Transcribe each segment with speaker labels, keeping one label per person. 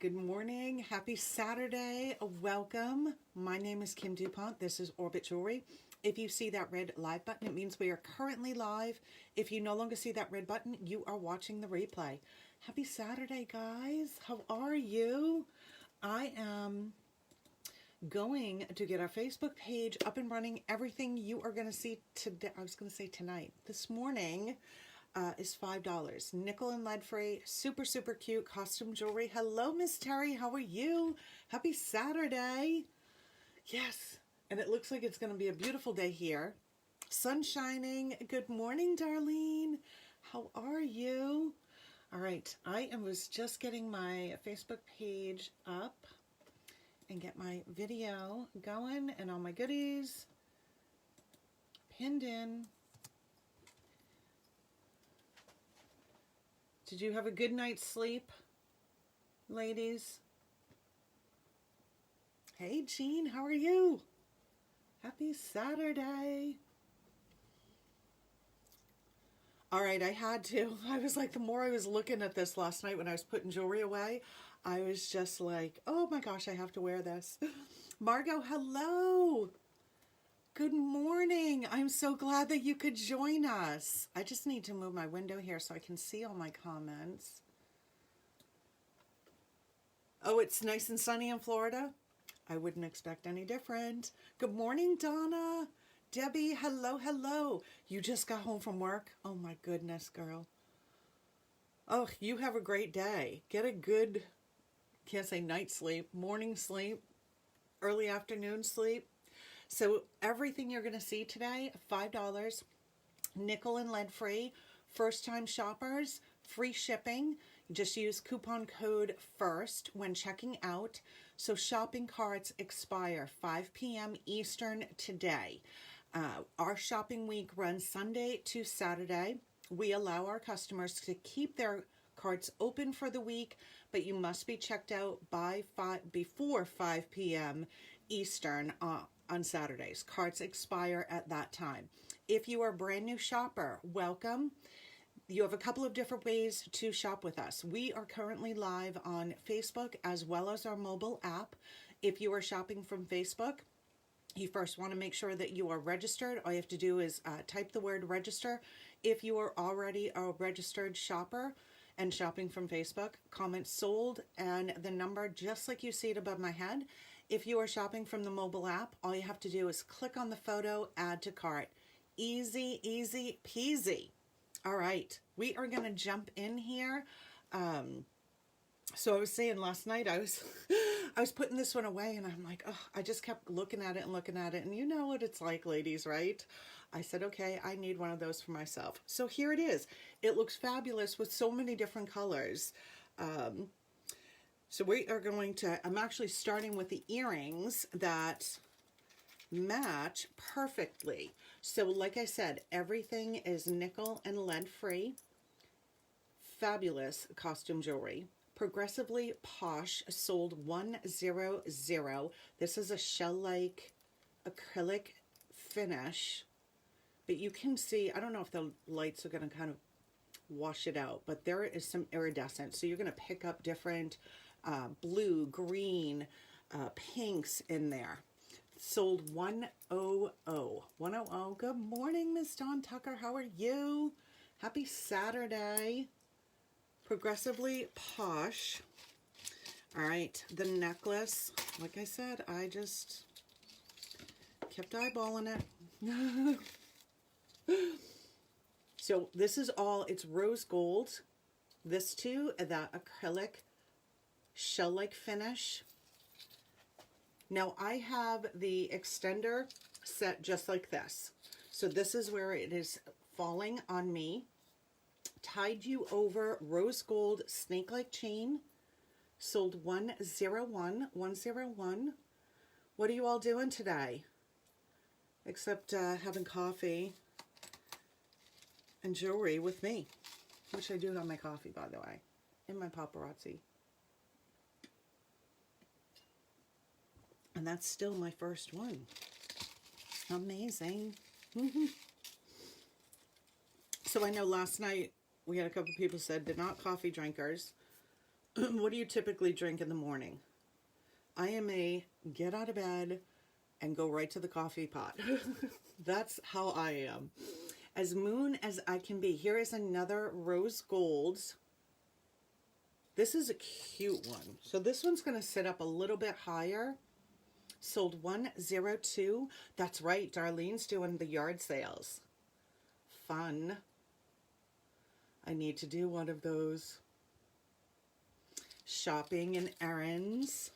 Speaker 1: Good morning. Happy Saturday. Welcome. My name is Kim Dupont. This is Orbit Jewelry. If you see that red live button, it means we are currently live. If you no longer see that red button, you are watching the replay. Happy Saturday, guys. How are you? I am going to get our Facebook page up and running. Everything you are going to see today, I was going to say tonight, this morning, is $5. Nickel and lead free, super, super cute costume jewelry. Hello, Miss Terry. How are you? Happy Saturday. Yes. And it looks like it's going to be a beautiful day here. Sun shining. Good morning, Darlene. How are you? All right. I was just getting my Facebook page up and get my video going and all my goodies pinned in. Did you have a good night's sleep, ladies? Hey, Jean, how are you? Happy Saturday. All right, I had to. I was like, the more I was looking at this last night when I was putting jewelry away, I was just like, oh my gosh, I have to wear this. Margot, hello. Good morning. I'm so glad that you could join us. I just need to move my window here so I can see all my comments. Oh, it's nice and sunny in Florida? I wouldn't expect any different. Good morning, Donna. Debbie, hello, hello. You just got home from work? Oh my goodness, girl. Oh, you have a great day. Get a good, can't say night sleep, morning sleep, early afternoon sleep. So everything you're going to see today, $5, nickel and lead free, first time shoppers, free shipping. Just use coupon code FIRST when checking out. So shopping carts expire 5 p.m. Eastern today. Our shopping week runs Sunday to Saturday. We allow our customers to keep their carts open for the week, but you must be checked out by before 5 p.m. Eastern on Saturdays. Carts expire at that time. If you are a brand new shopper, welcome. You have a couple of different ways to shop with us. We are currently live on Facebook as well as our mobile app. If you are shopping from Facebook, you first want to make sure that you are registered. All you have to do is type the word register. If you are already a registered shopper and shopping from Facebook, comment sold and the number just like you see it above my head. If you are shopping from the mobile app, all you have to do is click on the photo, add to cart. Easy, easy peasy. All right, we are going to jump in here. So I was saying last night, I was putting this one away and I'm like, oh, I just kept looking at it. And you know what it's like, ladies, right? I said, okay, I need one of those for myself. So here it is. It looks fabulous with so many different colors. So we are going to, I'm actually starting with the earrings that match perfectly. So like I said, everything is nickel and lead free. Fabulous costume jewelry. Progressively Posh, sold 100. This is a shell-like acrylic finish. But you can see, I don't know if the lights are going to kind of wash it out, but there is some iridescence. So you're going to pick up different blue, green, pinks in there. Sold 100. 100. Good morning, Miss Dawn Tucker. How are you? Happy Saturday. Progressively Posh. All right, the necklace. Like I said, I just kept eyeballing it. So this is all, it's rose gold. This too, that acrylic shell-like finish. Now I have the extender set just like this. So this is where it is falling on me. Tied you over rose gold snake-like chain. Sold 101. 101. What are you all doing today? Except having coffee and jewelry with me. Which I do have my coffee, by the way. In my paparazzi. And that's still my first one. Amazing. So I know last night we had a couple people said they're not coffee drinkers. What do you typically drink in the morning? I am a get out of bed and go right to the coffee pot. That's how I am. As moon as I can be. Here is another rose gold. This is a cute one. So this one's going to sit up a little bit higher. Sold 102. That's right. Darlene's doing the yard sales. Fun. I need to do one of those. Shopping and errands.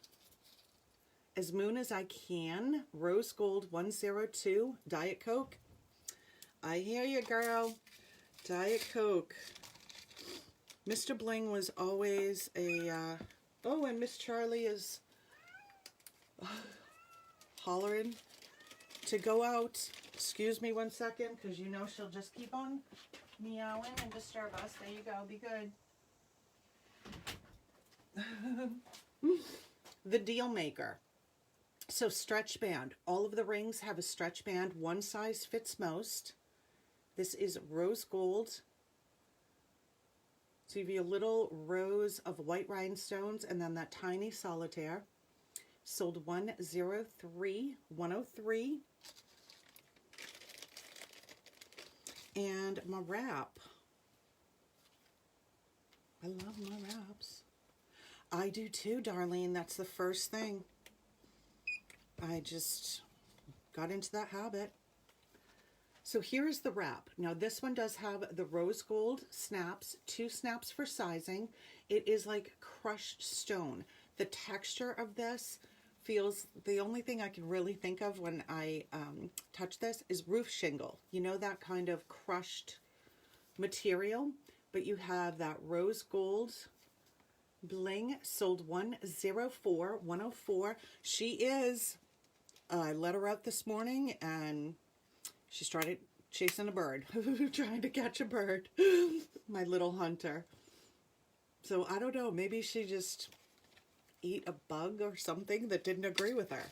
Speaker 1: As moon as I can. Rose gold 102. Diet Coke. I hear you, girl. Diet Coke. Mr. Bling was always a, oh, and Miss Charlie is hollering to go out. Excuse me one second, because you know she'll just keep on meowing and disturb us. There you go. Be good. The Deal Maker. So stretch band. All of the rings have a stretch band. One size fits most. This is rose gold. So you have a little rows of white rhinestones and then that tiny solitaire. Sold 103. And my wrap. I love my wraps. I do too, Darlene. That's the first thing. I just got into that habit. So here's the wrap. Now this one does have the rose gold snaps, 2 snaps for sizing. It is like crushed stone. The texture of this feels, the only thing I can really think of when I touch this is roof shingle. You know, that kind of crushed material, but you have that rose gold bling. Sold 104. She is, I let her out this morning and she started chasing a bird, trying to catch a bird, my little hunter. So I don't know, maybe she just ate a bug or something that didn't agree with her,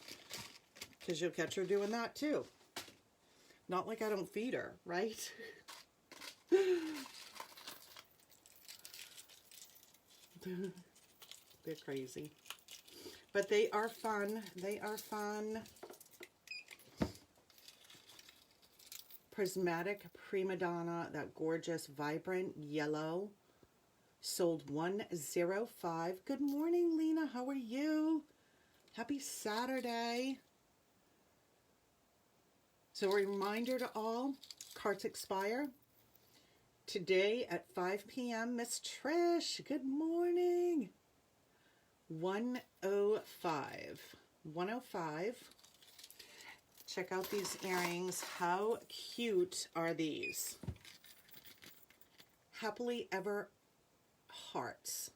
Speaker 1: because you'll catch her doing that too. Not like I don't feed her, right? They're crazy. But they are fun. They are fun. Prismatic Prima Donna, that gorgeous, vibrant yellow. Sold 105. Good morning, Lena. How are you? Happy Saturday. So a reminder to all, carts expire today at 5 p.m. Miss Trish, good morning. 105. 105. Check out these earrings. How cute are these? Happily Ever Hearts.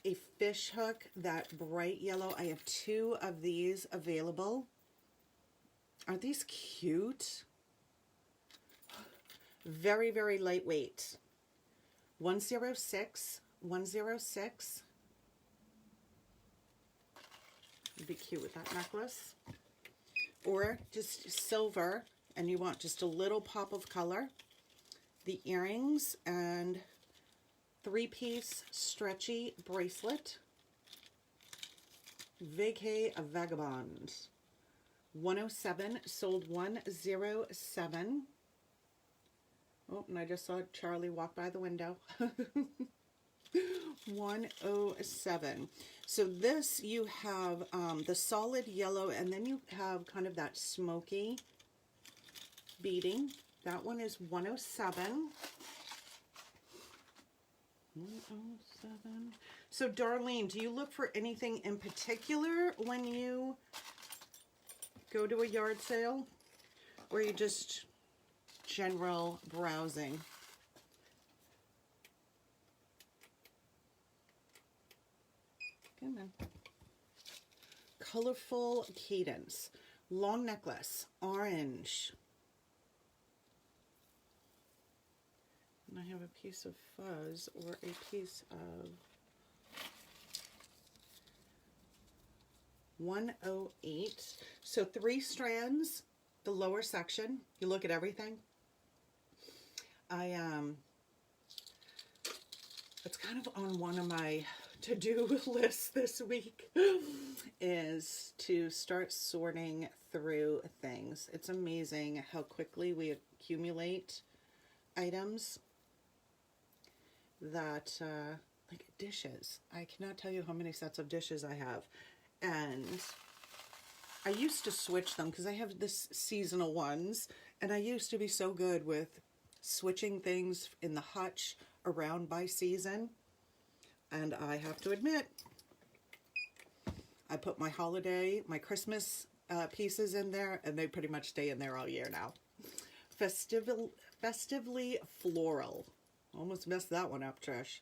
Speaker 1: A fish hook, that bright yellow. I have 2 of these available. Aren't these cute? Very, very lightweight. 106. 106. It'd be cute with that necklace. Or just silver, and you want just a little pop of color. The earrings and 3-piece stretchy bracelet. Vacay Vagabond. 107, sold 107. Oh, and I just saw Charlie walk by the window. 107. So this, you have the solid yellow, and then you have kind of that smoky beading. That one is 107. 107. So Darlene, do you look for anything in particular when you go to a yard sale, or are you just general browsing? Come on. Colorful Cadence. Long necklace. Orange. And I have a piece of fuzz or a piece of 108. So 3 strands, the lower section. You look at everything. It's kind of on one of my to-do list this week is to start sorting through things. It's amazing how quickly we accumulate items that, like dishes. I cannot tell you how many sets of dishes I have. And I used to switch them because I have this seasonal ones, and I used to be so good with switching things in the hutch around by season. And I have to admit, I put my holiday, my Christmas pieces in there, and they pretty much stay in there all year now. Festively floral. Almost messed that one up, Trish.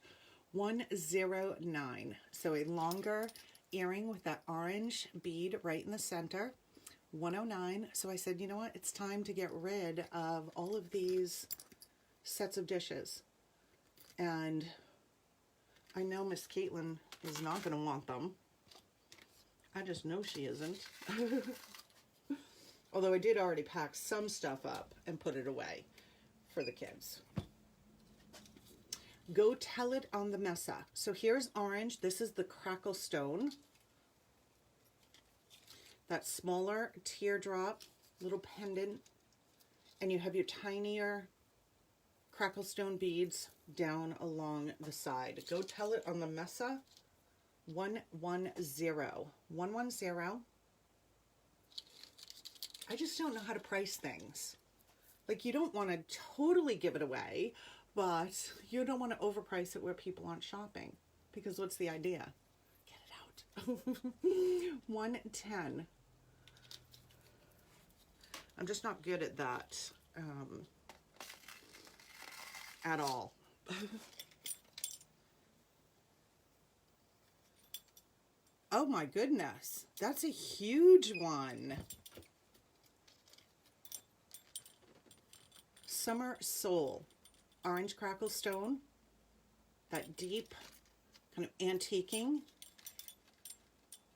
Speaker 1: 109. So a longer earring with that orange bead right in the center. 109. So I said, you know what? It's time to get rid of all of these sets of dishes. And I know Miss Caitlin is not going to want them. I just know she isn't. Although I did already pack some stuff up and put it away for the kids. Go tell it on the mesa. So here's orange. This is the Crackle Stone. That smaller teardrop, little pendant. And you have your tinier Crackle Stone beads down along the side. Go tell it on the mesa. 110. 110. I just don't know how to price things. Like, you don't want to totally give it away, but you don't want to overprice it where people aren't shopping. Because what's the idea? Get it out. 110. I'm just not good at that at all. Oh my goodness. That's a huge one. Summer Soul. Orange Crackle Stone. That deep kind of antiquing.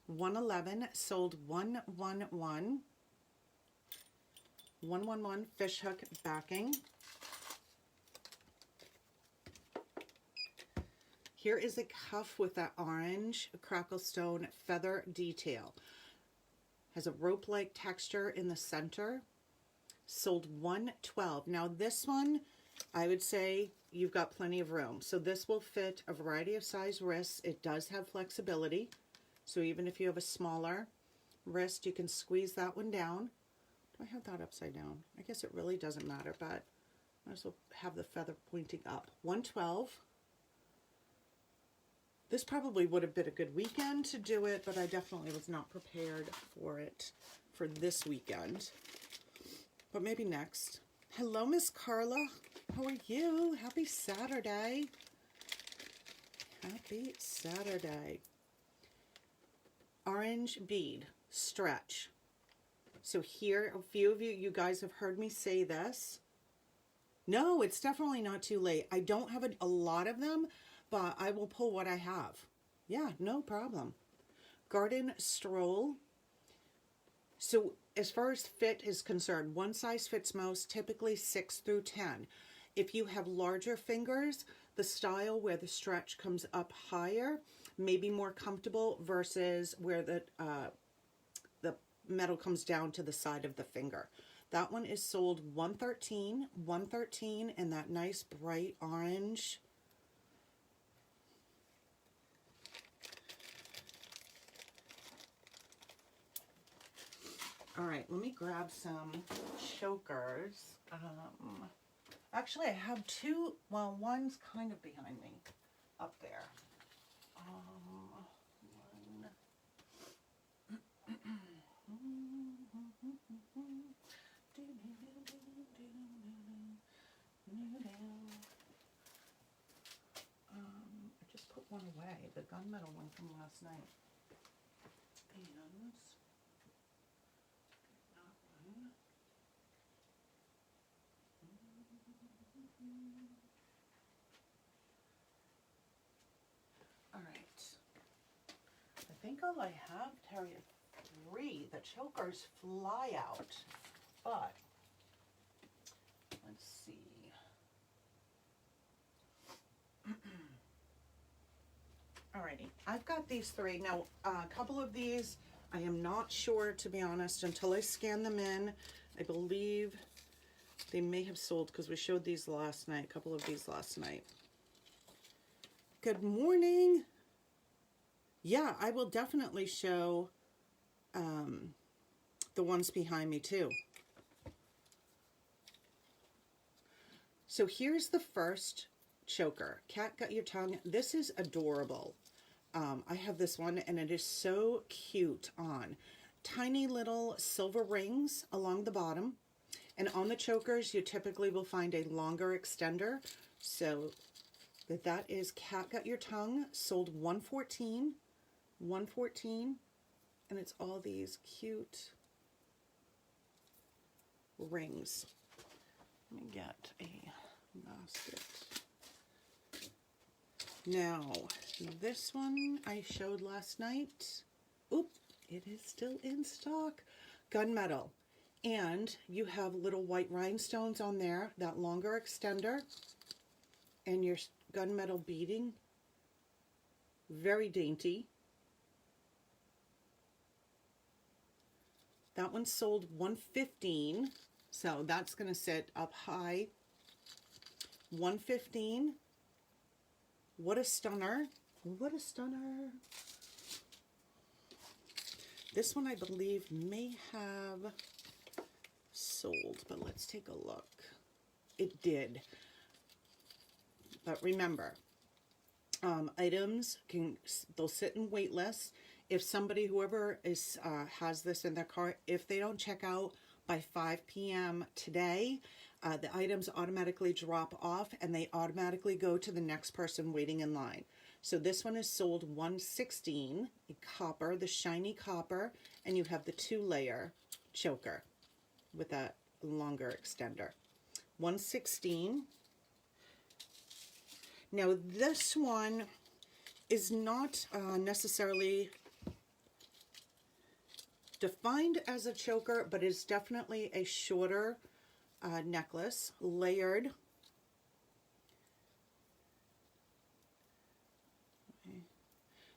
Speaker 1: 111. Sold 111. 111 fishhook backing. Here is a cuff with that orange Crackle Stone feather detail. Has a rope-like texture in the center. Sold 112. Now this one, I would say you've got plenty of room. So this will fit a variety of size wrists. It does have flexibility. So even if you have a smaller wrist, you can squeeze that one down. Do I have that upside down? I guess it really doesn't matter, but I might as well have the feather pointing up. 112. This probably would have been a good weekend to do it, but I definitely was not prepared for it for this weekend. But maybe next. Hello, Miss Carla. How are you? Happy Saturday. Happy Saturday. Orange bead stretch. So here, a few of you guys have heard me say this. No, it's definitely not too late. I don't have a lot of them, but I will pull what I have. Yeah, no problem. Garden Stroll. So as far as fit is concerned, one size fits most, typically 6 through 10. If you have larger fingers, the style where the stretch comes up higher may be more comfortable versus where the metal comes down to the side of the finger. That one is sold 113, 113 in that nice bright orange. All right, let me grab some chokers. Actually, I have two. Well, one's kind of behind me up there. I just put one away, the gunmetal one from last night. And all right. I think all I have, Terry, are 3. The chokers fly out, but let's see. All right. Alrighty, I've got these three. Now, a couple of these, I am not sure, to be honest, until I scan them in. I believe they may have sold because we showed these last night, a couple of these last night. Good morning. Yeah, I will definitely show the ones behind me too. So here's the first choker. Cat Got Your Tongue. This is adorable. I have this one and it is so cute on. Tiny little silver rings along the bottom. And on the chokers, you typically will find a longer extender. So that is Cat Got Your Tongue, sold $114. $114. And it's all these cute rings. Let me get a basket. Now, this one I showed last night. Oop, it is still in stock. Gunmetal. And you have little white rhinestones on there, that longer extender, and your gunmetal beading. Very dainty. That one sold $115, so that's going to sit up high. $115. What a stunner. What a stunner. This one I believe may have sold, but let's take a look. It did. But remember, items they'll sit in wait lists. If somebody, whoever is has this in their cart, if they don't check out by 5 p.m. today, the items automatically drop off and they automatically go to the next person waiting in line. So this one is sold $116, a copper, the shiny copper, and you have the 2-layer choker with that longer extender. $116. Now this one is not necessarily defined as a choker, but it's definitely a shorter necklace, layered. Okay.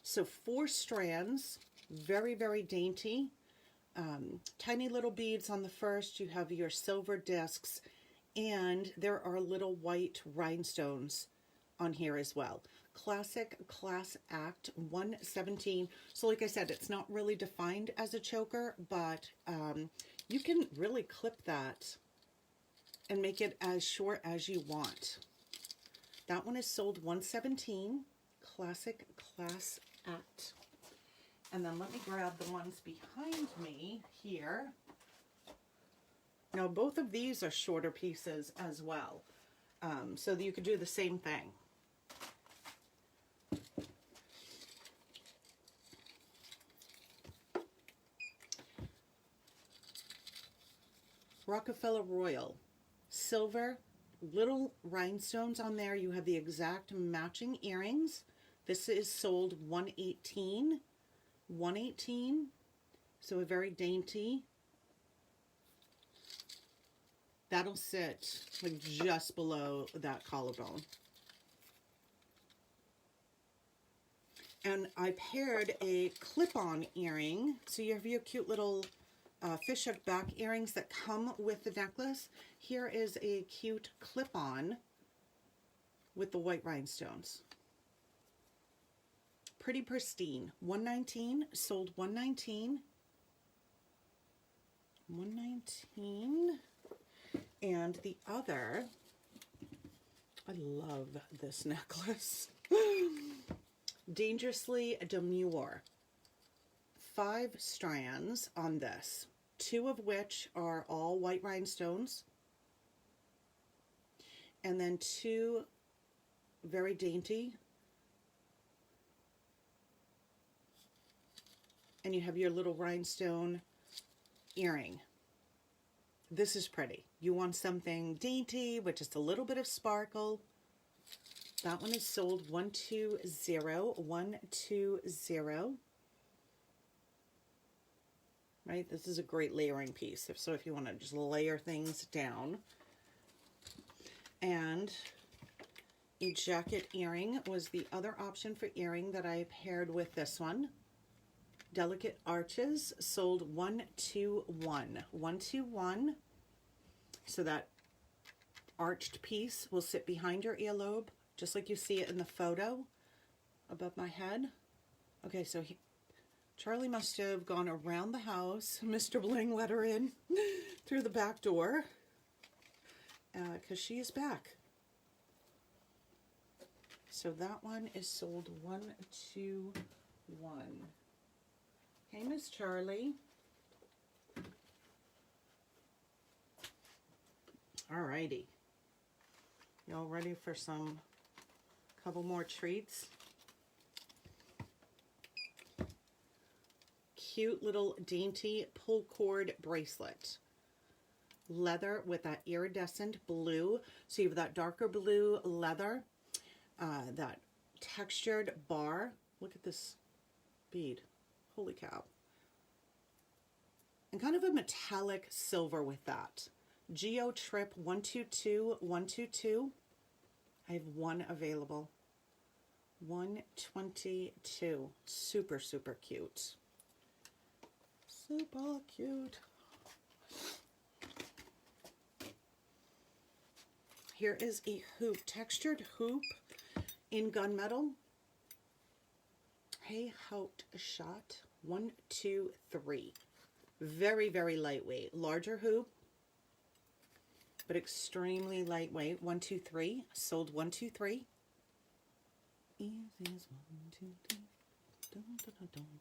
Speaker 1: So 4 strands, very, very dainty. Tiny little beads on the first. You have your silver discs, and there are little white rhinestones on here as well. Classic Class Act, $117. So like I said, it's not really defined as a choker, but you can really clip that and make it as short as you want. That one is sold $117. Classic Class Act. And then let me grab the ones behind me here. Now both of these are shorter pieces as well, so that you could do the same thing. Rockefeller Royal, silver, little rhinestones on there. You have the exact matching earrings. This is sold $118. $118. So a very dainty. That'll sit like just below that collarbone. And I paired a clip-on earring. So you have your cute little fishhook back earrings that come with the necklace. Here is a cute clip-on with the white rhinestones. Pretty pristine. $119, sold $119. $119. And the other, I love this necklace. Dangerously Demure. 5 strands on this, 2 of which are all white rhinestones, and then 2 very dainty. And you have your little rhinestone earring. This is pretty. You want something dainty with just a little bit of sparkle. That one is sold $120. $120. Right? This is a great layering piece. So if you want to just layer things down. And A jacket earring was the other option for earring that I paired with this one. Delicate Arches, sold 121. 121. So that arched piece will sit behind your earlobe, just like you see it in the photo above my head. Okay, so Charlie must have gone around the house. Mr. Bling let her in through the back door because she is back. So that one is sold 121. Hey, Miss Charlie. Alrighty. Y'all ready for some couple more treats? Cute little dainty pull cord bracelet. Leather with that iridescent blue. So you have that darker blue leather, that textured bar. Look at this bead. Holy cow. And kind of a metallic silver with that. Geo Trip 122, 122. I have one available. 122. Super, super cute. Super cute. Here is a hoop, textured hoop in gunmetal. Hey, Hout Shot 123. Very, very lightweight. Larger hoop, but extremely lightweight. 123. Sold 123. Easy as 1, 2, 3. Dun, dun, dun, dun.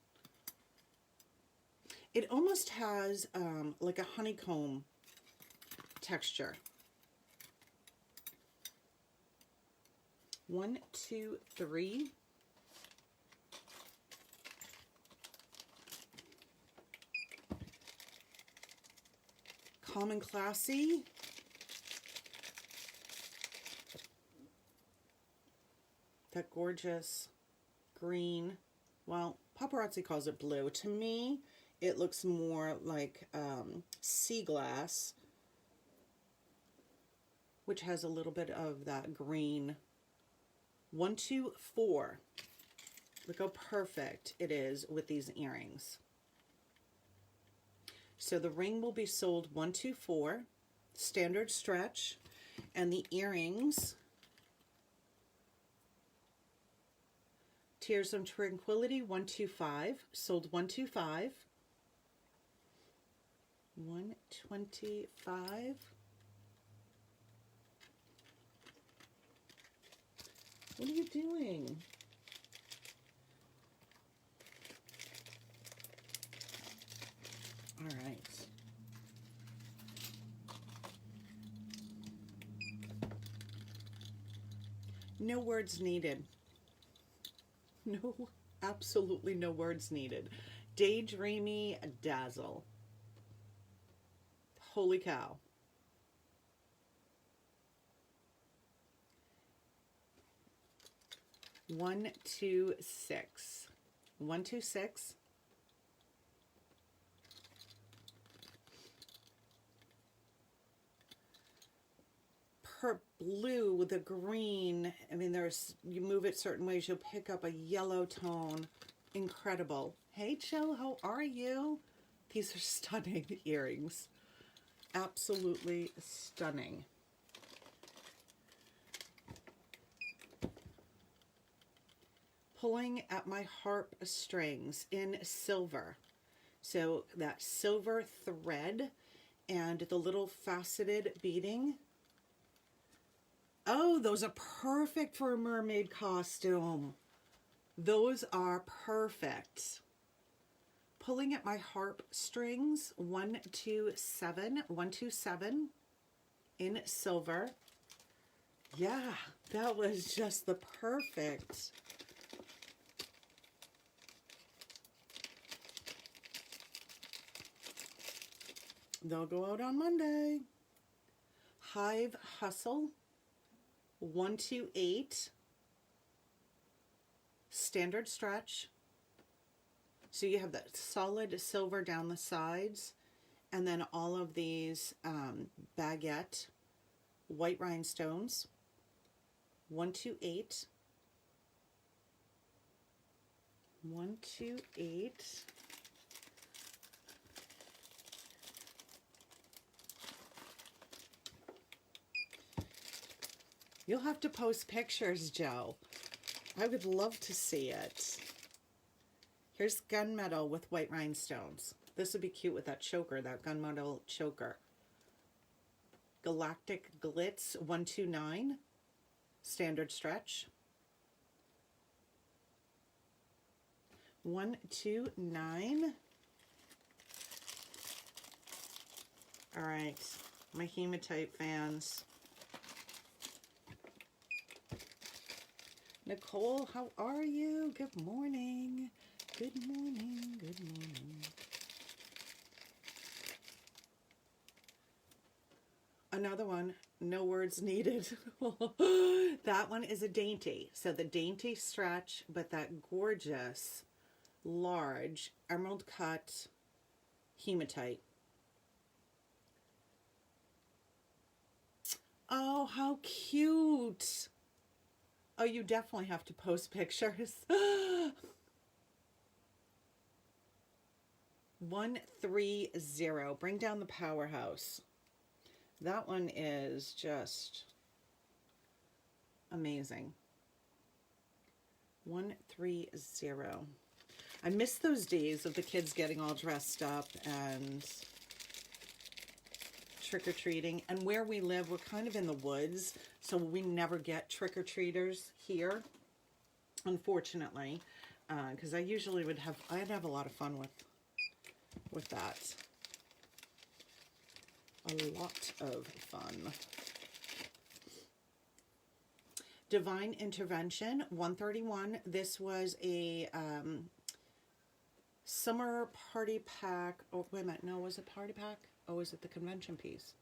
Speaker 1: It almost has like a honeycomb texture. 1, 2, 3. Calm and Classy. That gorgeous green. Well, Paparazzi calls it blue. To me, it looks more like sea glass, which has a little bit of that green. 124. Look how perfect it is with these earrings. So the ring will be sold 124, standard stretch, and the earrings, Tears of Tranquility 125, sold 125. 125. What are you doing? All right. No words needed. No, absolutely no words needed. Daydreamy Dazzle. Holy cow. One, 2, 6. 1, 2, 6. Per blue with a green. I mean, there's, you move it certain ways, you'll pick up a yellow tone. Incredible. Hey, Joe, how are you? These are stunning earrings. Absolutely stunning. Pulling at My Harp Strings in silver. So that silver thread and the little faceted beading. Oh, those are perfect for a mermaid costume. Those are perfect. Pulling at My Harp Strings, 127, 127 in silver. Yeah, that was just the perfect. They'll go out on Monday. Hive Hustle, 128. Standard stretch. So you have that solid silver down the sides, and then all of these baguette white rhinestones. 128. 128. You'll have to post pictures, Joe. I would love to see it. Here's gunmetal with white rhinestones. This would be cute with that choker, that gunmetal choker. Galactic Glitz 129. Standard stretch. 129. All right, my hematite fans. Nicole, how are you? Good morning. Good morning. Good morning. Another one, no words needed. That one is a dainty. So the dainty stretch, but that gorgeous, large, emerald cut hematite. Oh, how cute. Oh, you definitely have to post pictures. 130. Bring down the powerhouse. That one is just amazing. 130. I miss those days of the kids getting all dressed up and trick-or-treating. And where we live, we're kind of in the woods, so we never get trick-or-treaters here, unfortunately, because I'd have a lot of fun with that. A lot of fun. Divine Intervention 131. This was a summer party pack. Oh, wait a minute. No, was it party pack? Oh, is it the convention piece?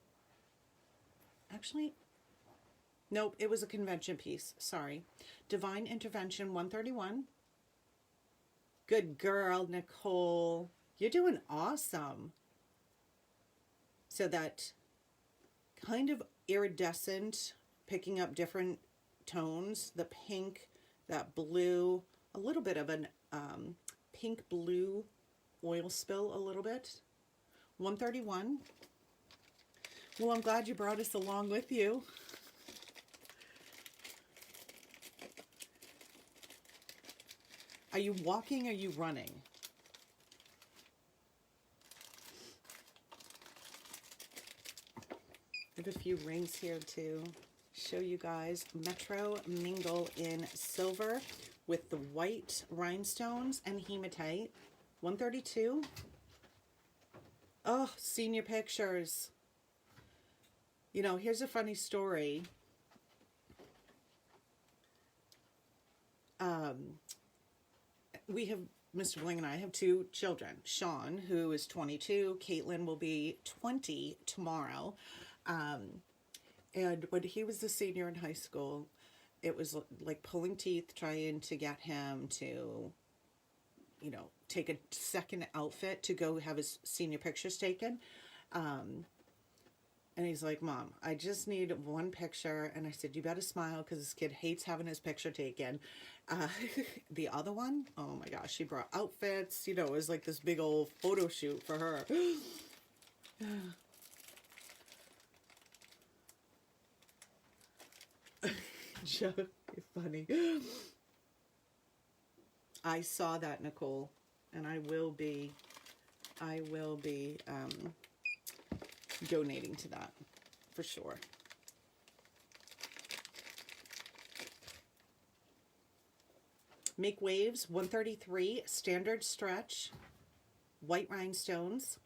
Speaker 1: Actually, nope, it was a convention piece. Sorry. Divine Intervention 131. Good girl, Nicole. You're doing awesome. So that kind of iridescent, picking up different tones, the pink, that blue, a little bit of an pink blue oil spill a little bit. 131. Well, I'm glad you brought us along with you. Are you walking or are you running? I have a few rings here to show you guys. Metro Mingle in silver with the white rhinestones and hematite. 132. Oh, senior pictures. You know, here's a funny story. We have, Mr. Bling and I have two children. Sean, who is 22. Caitlin will be 20 tomorrow. And when he was a senior in high school, it was like pulling teeth trying to get him to, you know, take a second outfit to go have his senior pictures taken. And he's like, Mom, I just need one picture. And I said, you better smile because this kid hates having his picture taken. The other one, oh my gosh, she brought outfits. You know, it was like this big old photo shoot for her. Joke, you're funny. I saw that, Nicole, and I will be donating to that for sure. Make Waves 133 standard stretch, white rhinestones.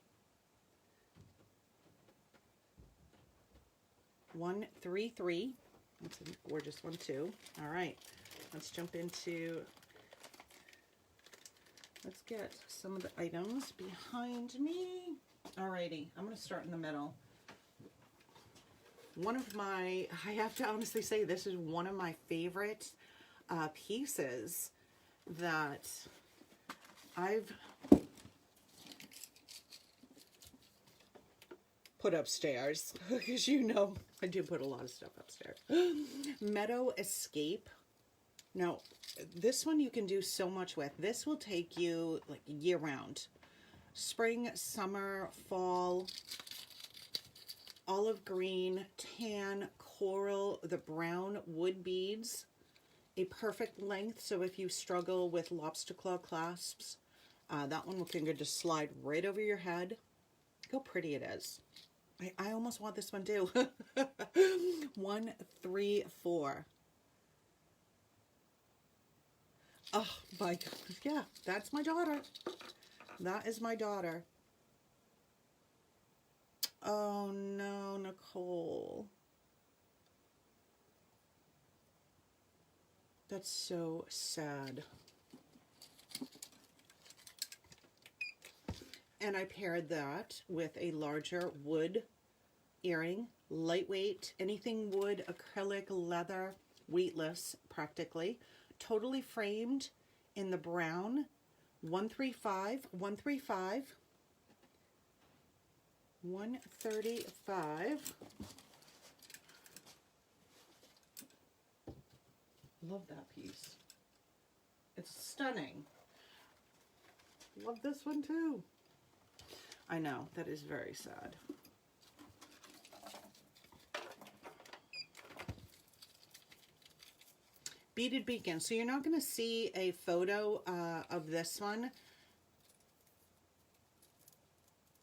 Speaker 1: 133. That's a gorgeous one too. All right, let's jump into. Let's get some of the items behind me. Alrighty, I'm going to start in the middle. One of my, I have to honestly say, this is one of my favorite pieces that I've put upstairs, because you know I do put a lot of stuff upstairs. Meadow Escape. Now, this one you can do so much with. This will take you like year round. Spring, summer, fall, olive green, tan, coral, the brown wood beads. A perfect length, so if you struggle with lobster claw clasps, that one can just slide right over your head. Look how pretty it is. I almost want this one too. 1, 3, 4. Oh my God. Yeah, that's my daughter. That is my daughter. Oh no, Nicole. That's so sad. And I paired that with a larger wood earring, lightweight, anything wood, acrylic, leather, weightless practically, totally framed in the brown, 135, 135, 135. Love that piece. It's stunning. Love this one too. I know, that is very sad. Beaded Beacon. So you're not going to see a photo of this one.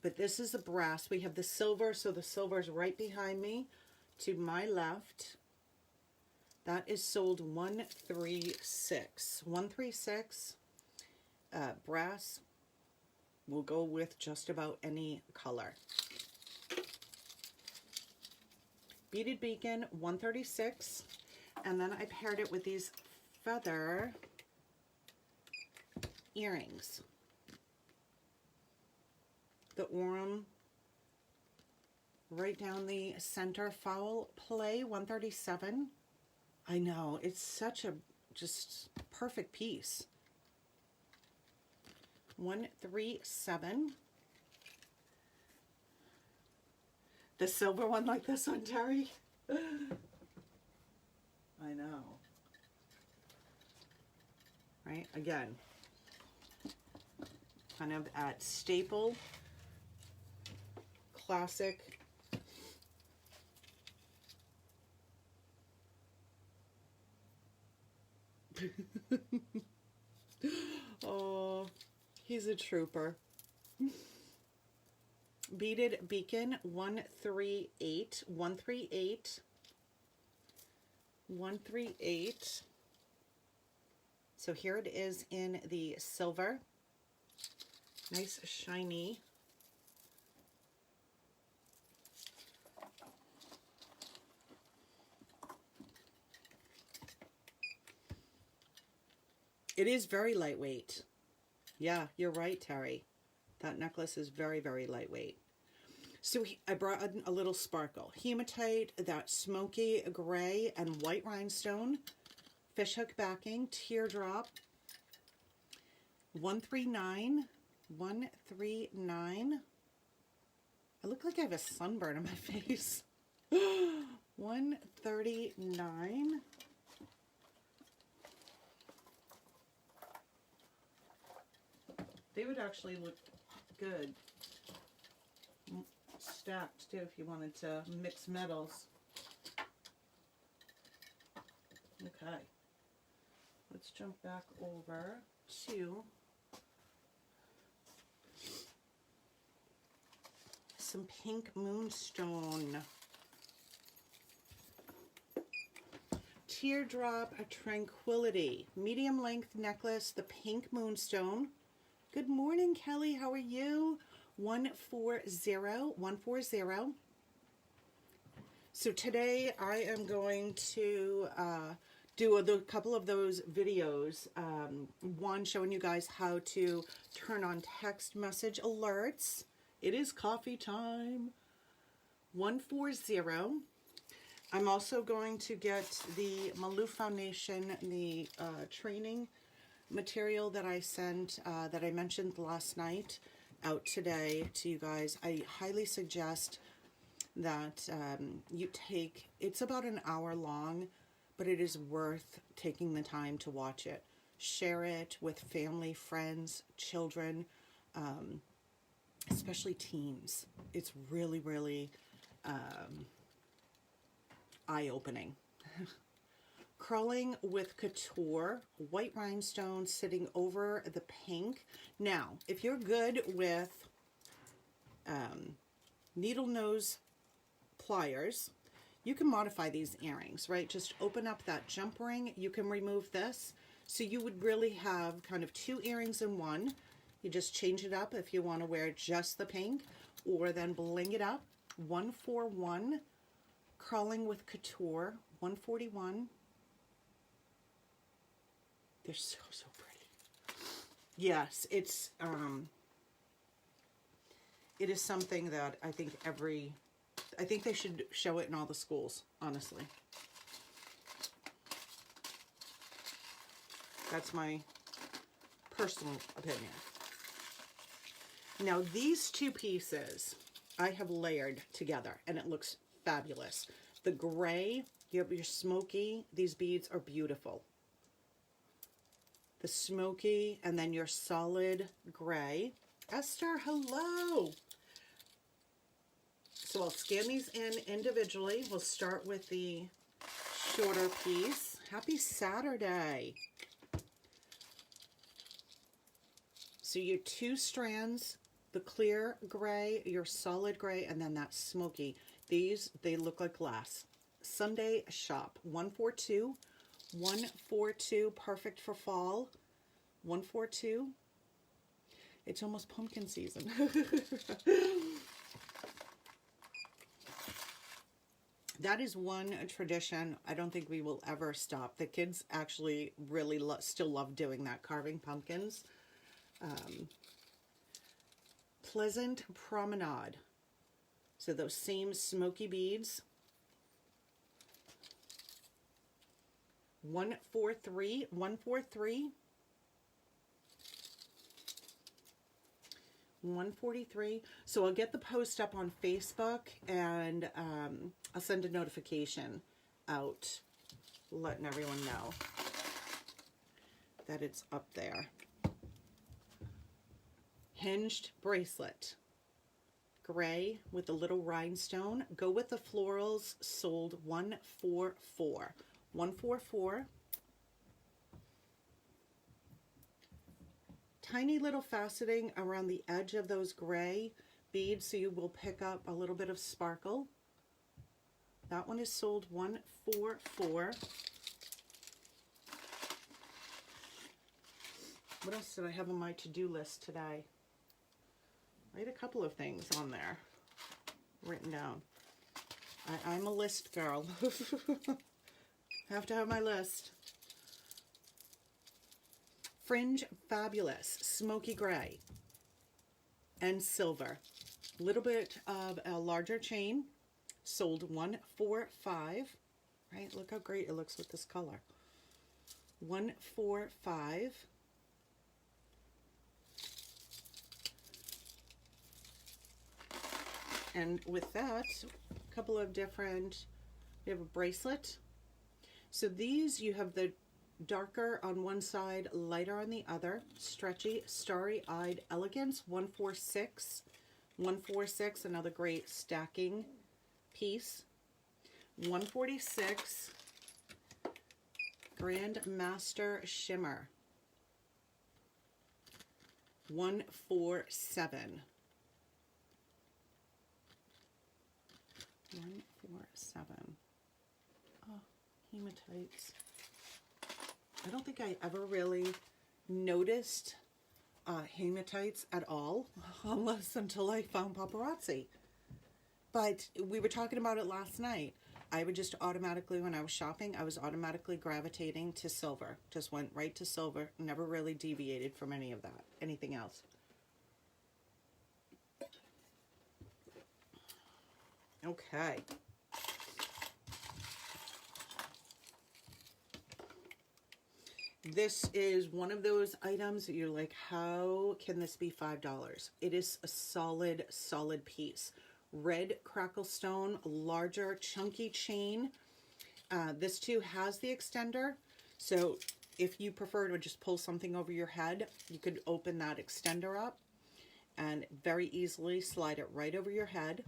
Speaker 1: But this is the brass. We have the silver, so the silver is right behind me to my left. That is sold 136. 136. Brass will go with just about any color. Beaded Beacon, 136. And then I paired it with these feather earrings. The Orem right down the center, foul play, 137. I know, it's such a just perfect piece. 137. The silver one like this one, Terry. I know. Right, again, kind of at staple, classic. Oh, he's a trooper. Beaded Beacon, 138, 138, 138. So here it is in the silver. Nice, shiny. It is very lightweight. Yeah, you're right, Terry. That necklace is very, very lightweight. So I brought in a little sparkle. Hematite, that smoky gray and white rhinestone. Fishhook backing, teardrop. 139. 139. I look like I have a sunburn on my face. 139. They would actually look good stacked too if you wanted to mix metals. Okay, let's jump back over to some pink moonstone. Teardrop Tranquility, medium length necklace, the pink moonstone. Good morning, Kelly. How are you? 140, 140. So today I am going to do a couple of those videos. One showing you guys how to turn on text message alerts. It is coffee time. 140. I'm also going to get the Malou Foundation, the training material that I sent, that I mentioned last night, out today to you guys. I highly suggest that you take. It's about an hour long, but it is worth taking the time to watch it. Share it with family, friends, children, especially teens. It's really, really eye-opening. Curling with Couture, white rhinestone sitting over the pink. Now, if you're good with needle nose pliers, you can modify these earrings, right? Just open up that jump ring. You can remove this. So you would really have kind of two earrings in one. You just change it up if you want to wear just the pink, or then bling it up. 141, Curling with Couture, 141. They're so, so pretty. Yes, it is something that I think they should show it in all the schools, honestly. That's my personal opinion. Now, these two pieces I have layered together, and it looks fabulous. The gray, you have your smoky. These beads are beautiful. The smoky, and then your solid gray. Esther, hello. So I'll scan these in individually. We'll start with the shorter piece. Happy Saturday. So your two strands, the clear gray, your solid gray, and then that smoky. These, they look like glass. Sunday shop, 142. 142, perfect for fall. 142. It's almost pumpkin season. That is one tradition I don't think we will ever stop. The kids actually really still love doing that, carving pumpkins. Pleasant Promenade. So those same smoky beads. 143, 143. 143. So I'll get the post up on Facebook, and I'll send a notification out letting everyone know that it's up there. Hinged bracelet. Gray with a little rhinestone. Go with the florals, sold 144. 144. Tiny little faceting around the edge of those gray beads, so you will pick up a little bit of sparkle. That one is sold 144. What else did I have on my to-do list today? I had a couple of things on there written down. I'm a list girl. Have to have my list. Fringe Fabulous, smoky gray and silver. Little bit of a larger chain, sold 145. Right, look how great it looks with this color. 145. And with that, a couple of different, we have a bracelet. So these, you have the darker on one side, lighter on the other. Stretchy, starry-eyed elegance, 146. 146, another great stacking piece. 146, Grand Master Shimmer. 147. 147. Oh, hematites. I don't think I ever really noticed hematites at all, until I found Paparazzi. But we were talking about it last night. I would just automatically, when I was shopping, I was automatically gravitating to silver. Just went right to silver. Never really deviated from any of that, anything else. Okay. This is one of those items that you're like, how can this be $5? It is a solid, solid piece. red Crackle Stone, larger chunky chain. This too has the extender, so if you prefer to just pull something over your head, you could open that extender up and very easily slide it right over your head.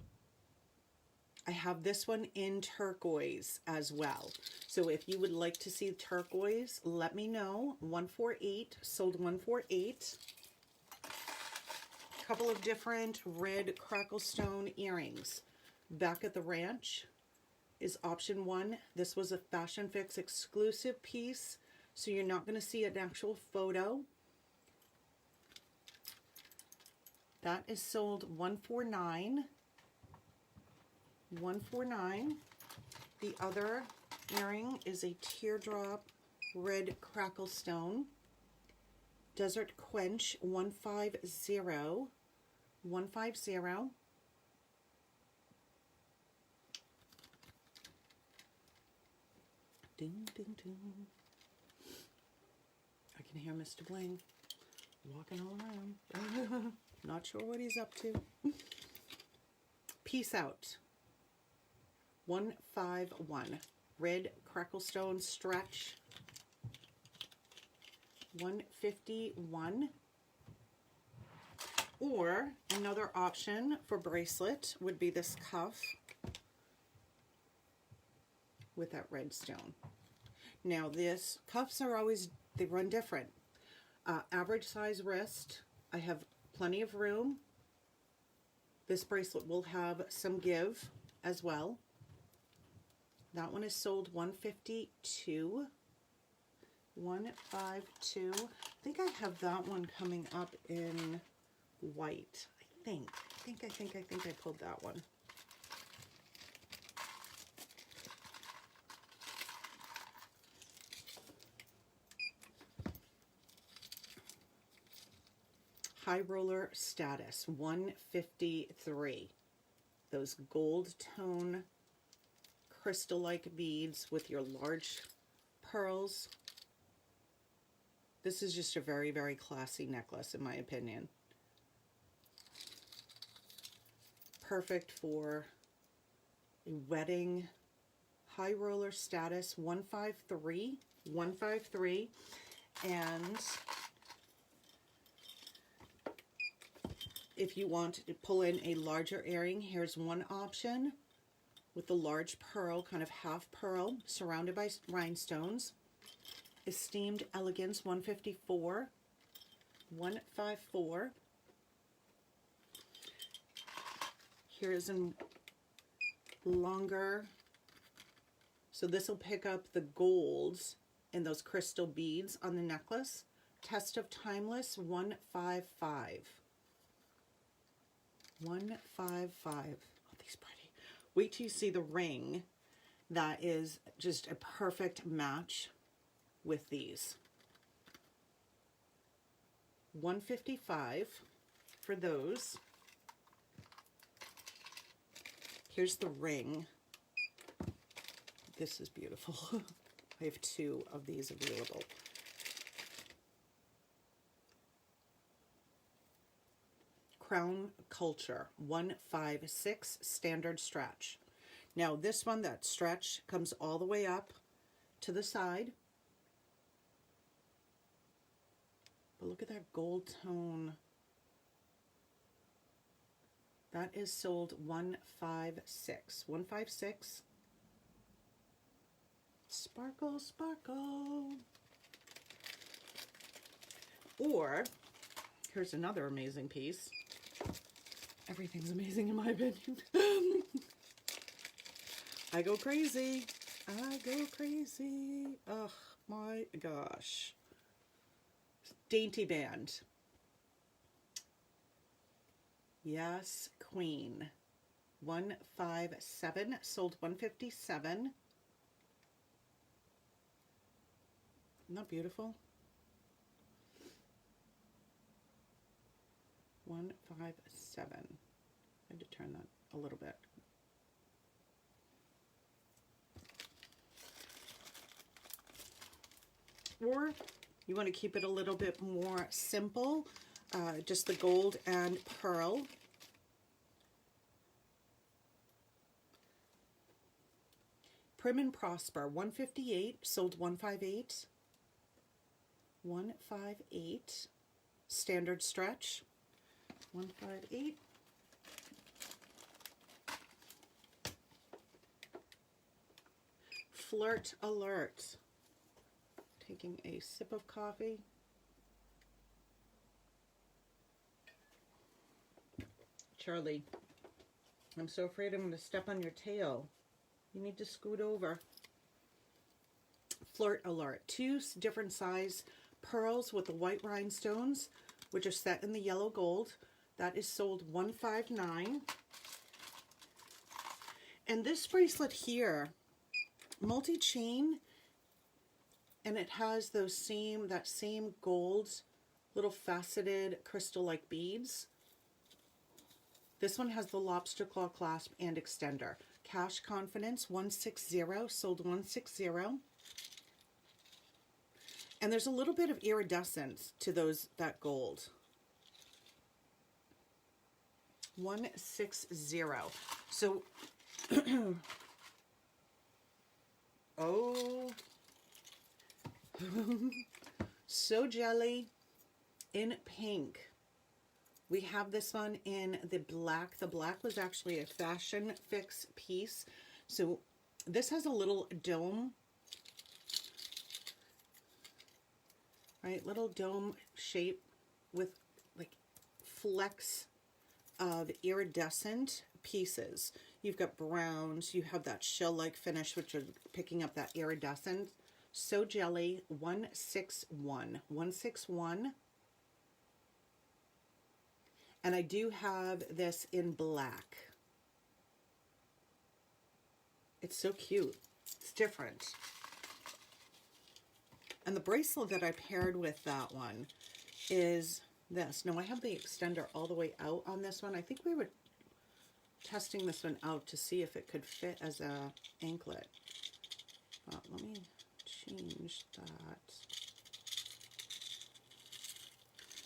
Speaker 1: I have this one in turquoise as well. So if you would like to see turquoise, let me know. 148, sold 148. A couple of different red Crackle Stone earrings. Back at the ranch is option 1. This was a Fashion Fix exclusive piece, so you're not going to see an actual photo. That is sold 149. 149. The other earring is a teardrop red Crackle Stone. Desert Quench 150. 150. Ding, ding, ding. I can hear Mr. Bling walking all around. Not sure what he's up to. Peace Out. 151. Red Crackle Stone stretch. 151. Or another option for bracelet would be this cuff with that red stone. Now this cuffs are always, they run different. Average size wrist, I have plenty of room. This bracelet will have some give as well. That one is sold 152. 152. I think I have that one coming up in white. I think I pulled that one. High Roller Status 153. Those gold tone crystal-like beads with your large pearls. This is just a very, very classy necklace in my opinion. Perfect for a wedding. High Roller Status 153. 153. And if you want to pull in a larger earring, here's one option with the large pearl, kind of half pearl, surrounded by rhinestones. Esteemed Elegance 154. 154. Here's a longer, so this will pick up the golds and those crystal beads on the necklace. Test of Timeless 155. 155. Oh, these pretty. Wait till you see the ring. That is just a perfect match with these. 155 for those. Here's the ring. This is beautiful. I have 2 of these available. Crown Culture 156 standard stretch. Now this one, that stretch comes all the way up to the side. But look at that gold tone. That is sold 156. 156. Sparkle, sparkle. Or here's another amazing piece. Everything's amazing in my opinion. I go crazy. I go crazy. Oh my gosh. Dainty Band. Yes, Queen. 157. Sold 157. Isn't that beautiful? 157. I had to turn that a little bit. Or you want to keep it a little bit more simple, just the gold and pearl. Prim and Prosper, 158, sold 158. 158. Standard stretch, 158. Flirt Alert. Taking a sip of coffee. Charlie, I'm so afraid I'm going to step on your tail. You need to scoot over. Flirt Alert. 2 different size pearls with the white rhinestones, which are set in the yellow gold. That is sold 159. And this bracelet here, multi-chain, and it has those that same gold little faceted crystal-like beads. This one has the lobster claw clasp and extender. Cash Confidence, 160, sold 160. And there's a little bit of iridescence to that gold. 160. So, oh, So Jelly in pink. We have this one in the black. The black was actually a fashion fix piece. So this has a little dome, right? Little dome shape with like flecks of iridescent pieces. You've got browns, you have that shell-like finish, which is picking up that iridescent. So Jelly, 161. 161. And I do have this in black. It's so cute. It's different. And the bracelet that I paired with that one is this. Now I have the extender all the way out on this one. I think we were testing this one out to see if it could fit as a anklet. Let me change that.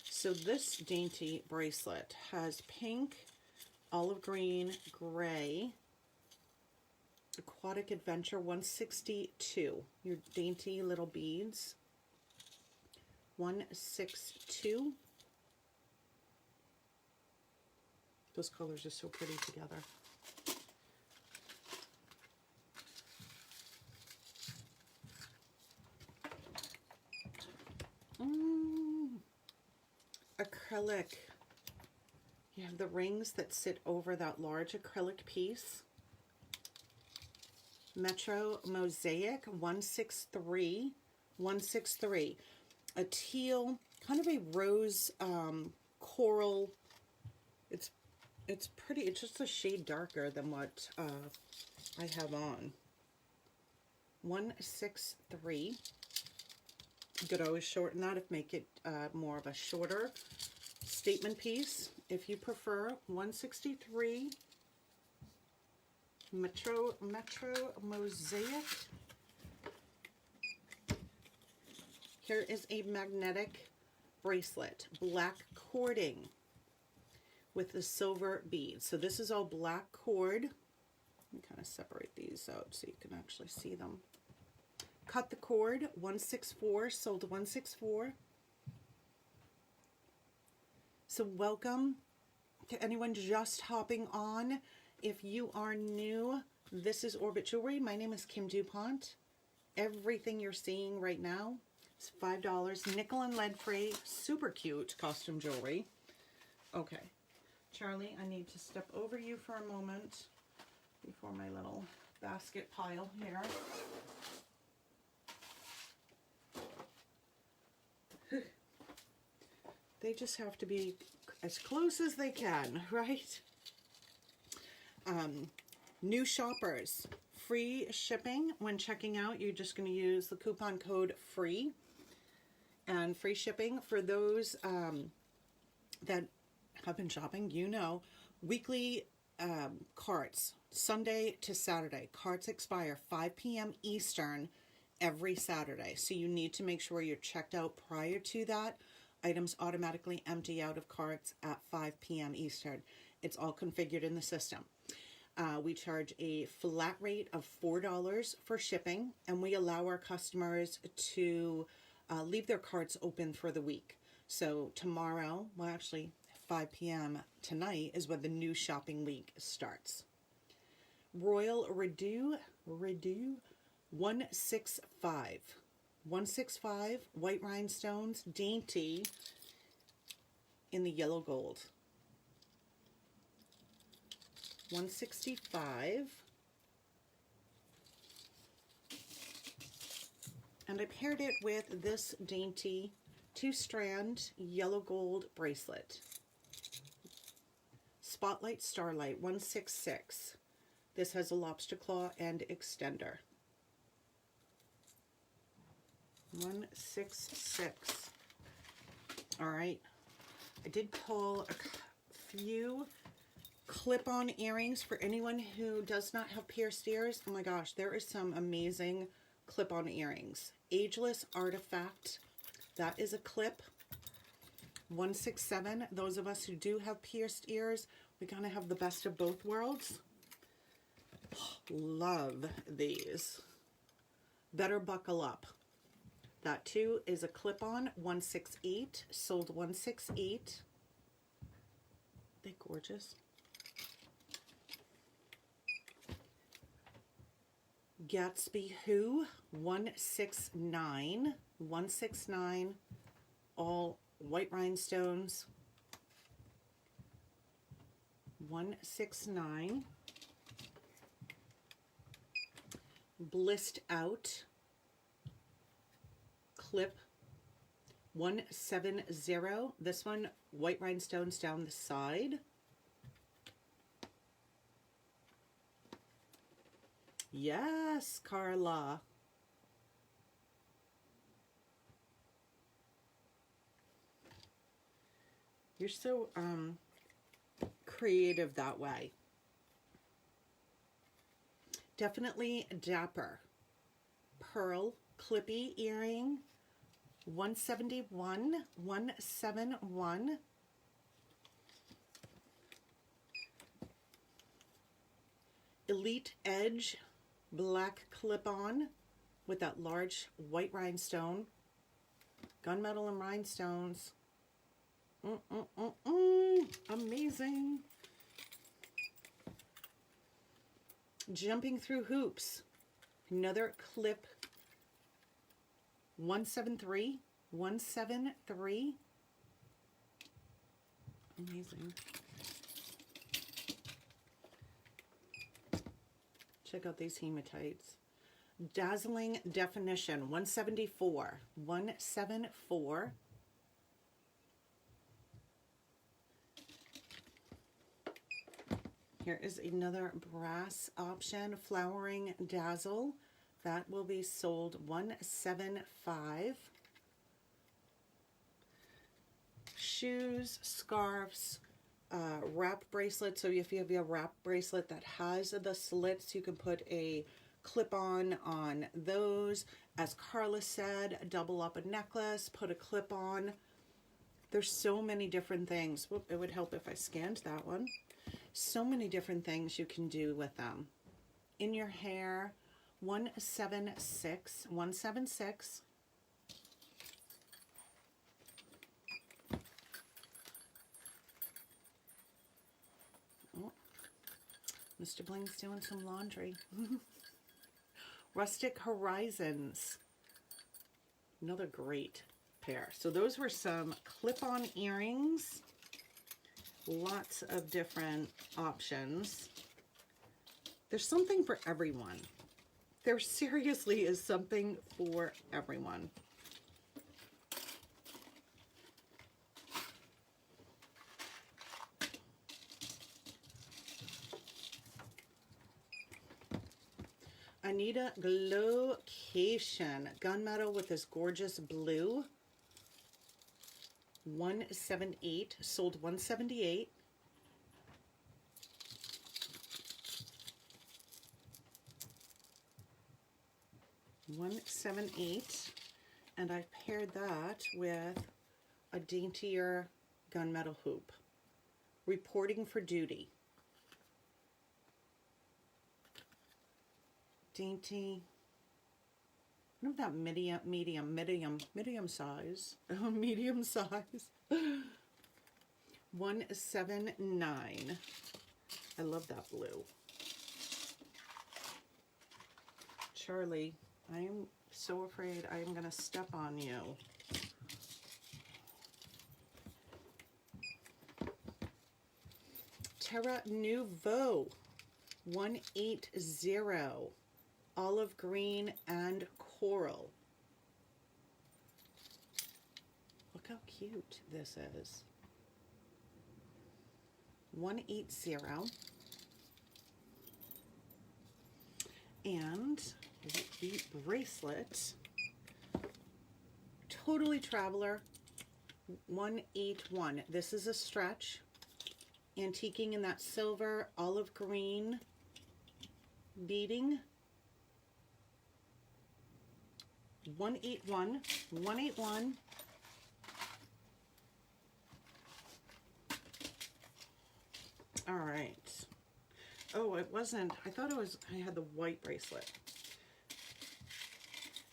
Speaker 1: So this dainty bracelet has pink, olive green, gray, Aquatic Adventure, 162. Your dainty little beads, 162. Those colors are so pretty together. Acrylic. You have the rings that sit over that large acrylic piece. Metro Mosaic, 163. 163. A teal, kind of a rose coral. It's pretty. It's just a shade darker than what I have on. 163. You could always shorten that if make it more of a shorter statement piece if you prefer. 163. Metro Mosaic. Here is a magnetic bracelet, black cording with the silver beads. So this is all black cord. Let me kind of separate these out so you can actually see them. Cut the cord, 164, sold 164. So welcome to anyone just hopping on. If you are new, this is Orbit Jewelry. My name is Kim Dupont. Everything you're seeing right now is $5, nickel and lead free, super cute costume jewelry. Okay, Charlie, I need to step over you for a moment before my little basket pile here. They just have to be as close as they can, right? New shoppers, free shipping. When checking out, you're just going to use the coupon code FREE. And free shipping for those that have been shopping, you know, weekly carts, Sunday to Saturday. Carts expire 5 p.m. Eastern every Saturday. So you need to make sure you're checked out prior to that. Items automatically empty out of carts at 5 p.m. Eastern. It's all configured in the system. We charge a flat rate of $4 for shipping, and we allow our customers to leave their carts open for the week. So tomorrow, well actually 5 p.m. tonight is when the new shopping week starts. Royal Redo 165. 165 white rhinestones, dainty in the yellow gold. 165. And I paired it with this dainty 2-strand yellow gold bracelet. Spotlight Starlight 166. This has a lobster claw and extender. 166. All right. I did pull a few clip-on earrings for anyone who does not have pierced ears. Oh my gosh, there is some amazing clip-on earrings. Ageless Artifact, that is a clip. 167. Those of us who do have pierced ears, we kind of have the best of both worlds. Love these. Better buckle up. That too is a clip-on. 168, sold 168. They're gorgeous. Gatsby Who 169. 169, all white rhinestones. 169. Blissed Out clip 170. This one, white rhinestones down the side. Yes, Carla. You're so creative that way. Definitely dapper. Pearl clippy earring. 171. 171. Elite Edge black clip-on with that large white rhinestone. Gunmetal and rhinestones. Amazing. Jumping Through Hoops. Another clip. 173. 173. Amazing. Check out these hematites. Dazzling Definition. 174. 174. Here is another brass option, Flowering Dazzle. That will be sold 175. Shoes, scarves, wrap bracelet. So if you have a wrap bracelet that has the slits, you can put a clip-on on those. As Carla said, double up a necklace, put a clip-on. There's so many different things. Whoop, it would help if I scanned that one. So many different things you can do with them. In your hair, 176, 176. Oh, Mr. Bling's doing some laundry. Rustic Horizons. Another great pair. So those were some clip-on earrings. Lots of different options. There's something for everyone. There seriously is something for everyone. Anita Glowcation. Gunmetal with this gorgeous blue. 178, sold 178. $178, and I paired that with a daintier gunmetal hoop. Reporting for Duty. Dainty. I don't know that medium size. Medium size. 179. I love that blue. Charlie, I am so afraid I am going to step on you. Terra Nouveau, 180. Olive green and coral. Look how cute this is. 180. And the bracelet, Totally Traveler, 181. This is a stretch, antiquing in that silver olive green beading. 181, 181. All right. Oh, it wasn't. I thought it was. I had the white bracelet.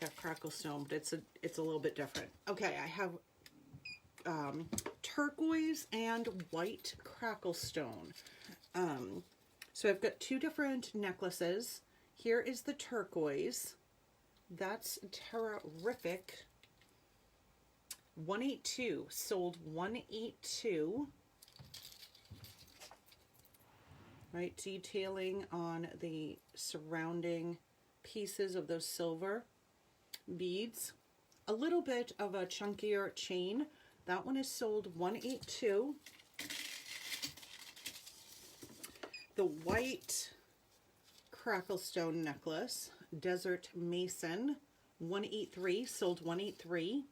Speaker 1: That Crackle Stone, but it's a little bit different. Okay, I have turquoise and white Crackle Stone. So I've got two different necklaces. Here is the turquoise. That's terrific. 182, sold 182. Right, detailing on the surrounding pieces of those silver beads. A little bit of a chunkier chain. That one is sold 182. The white Crackle Stone necklace, Desert Mason, 183, sold 183.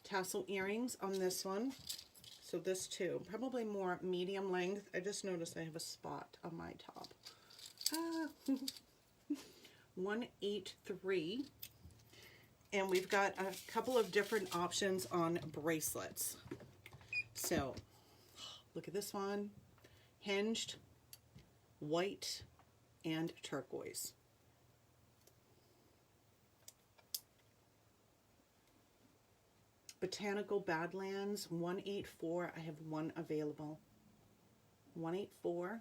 Speaker 1: Tassel earrings on this one. So this too, probably more medium length. I just noticed I have a spot on my top. 183. And we've got a couple of different options on bracelets. So look at this one. Hinged, white, and turquoise. Botanical Badlands, 184. I have one available. 184.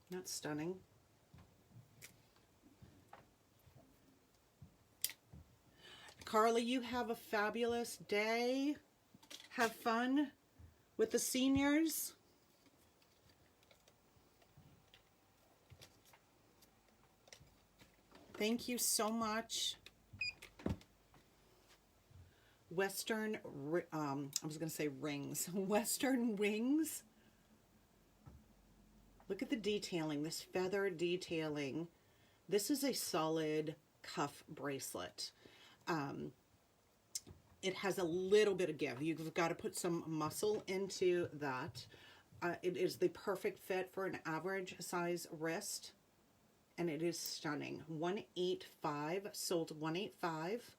Speaker 1: Not stunning. Carly, you have a fabulous day. Have fun with the seniors. Thank you so much. Western, I was going to say rings. Western wings. Look at the detailing, this feather detailing. This is a solid cuff bracelet. It has a little bit of give. You've got to put some muscle into that. It is the perfect fit for an average size wrist. And it is stunning. 185, sold 185.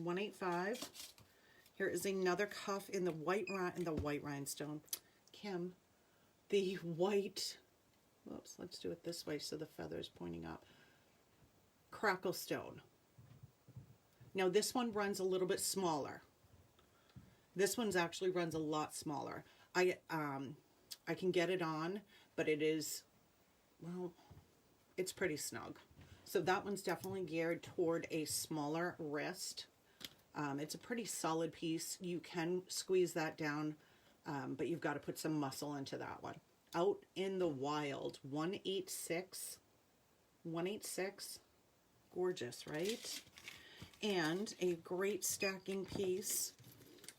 Speaker 1: 185. Here is another cuff in the white rhinestone. Kim, the white, whoops, let's do it this way so the feather is pointing up. Crackle Stone. Now this one runs a little bit smaller. This one's actually runs a lot smaller. I can get it on, but it is, well, it's pretty snug. So that one's definitely geared toward a smaller wrist. It's a pretty solid piece. You can squeeze that down, but you've got to put some muscle into that one. Out in the Wild, 186. 186. Gorgeous, right? And a great stacking piece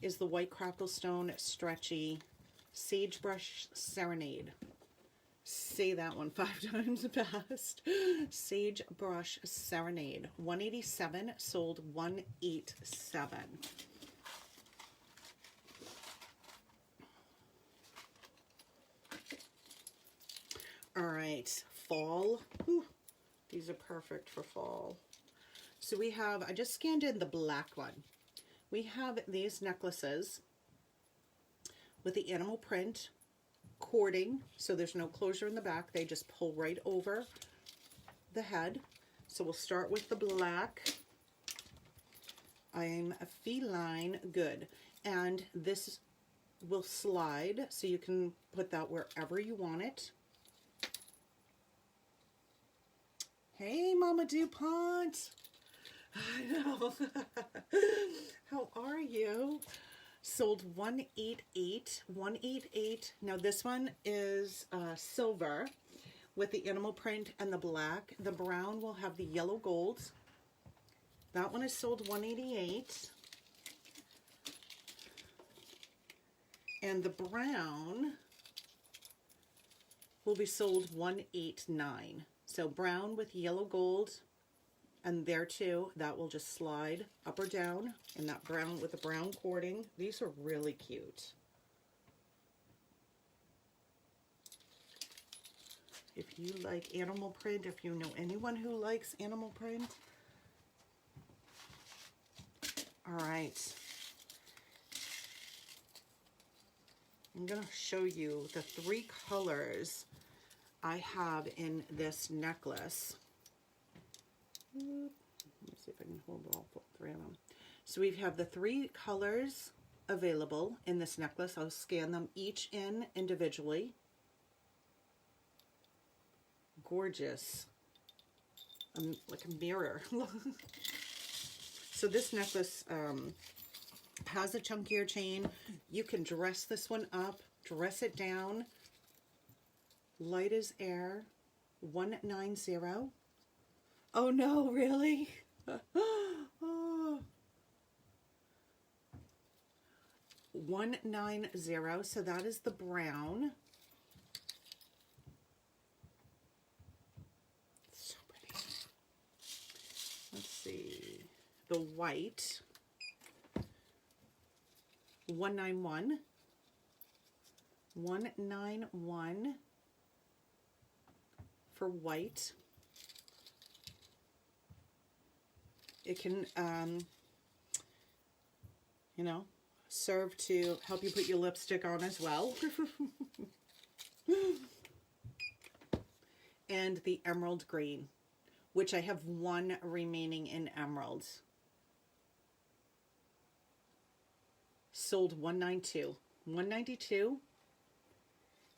Speaker 1: is the white Crackle Stone Stretchy Sagebrush Serenade. Say that one 5 times fast. Sagebrush Serenade. 187, sold 187. All right, fall. Whew. These are perfect for fall. So we have, I just scanned in the black one. We have these necklaces with the animal print, cording, so there's no closure in the back. They just pull right over the head. So we'll start with the black. I'm a feline good, and this will slide, so you can put that wherever you want it. Hey, Mama Dupont. I know. How are you? Sold 188. 188. Now this one is silver with the animal print and the black. The brown will have the yellow gold. That one is sold 188. And the brown will be sold 189. So brown with yellow gold, and there too, that will just slide up or down in that brown with the brown cording. These are really cute. If you like animal print, if you know anyone who likes animal print. All right. I'm going to show you the 3 colors I have in this necklace. Let me see if I can hold all 3 of them. So we have the 3 colors available in this necklace. I'll scan them each in individually. Gorgeous. Like a mirror. So this necklace has a chunkier chain. You can dress this one up, dress it down. Light as air. 190. Oh no, really? Oh. 190. So that is the brown. So pretty. Let's see. The white. 191. 191 for white. It can, you know, serve to help you put your lipstick on as well. And the emerald green, which I have 1 remaining in emeralds. Sold 192. 192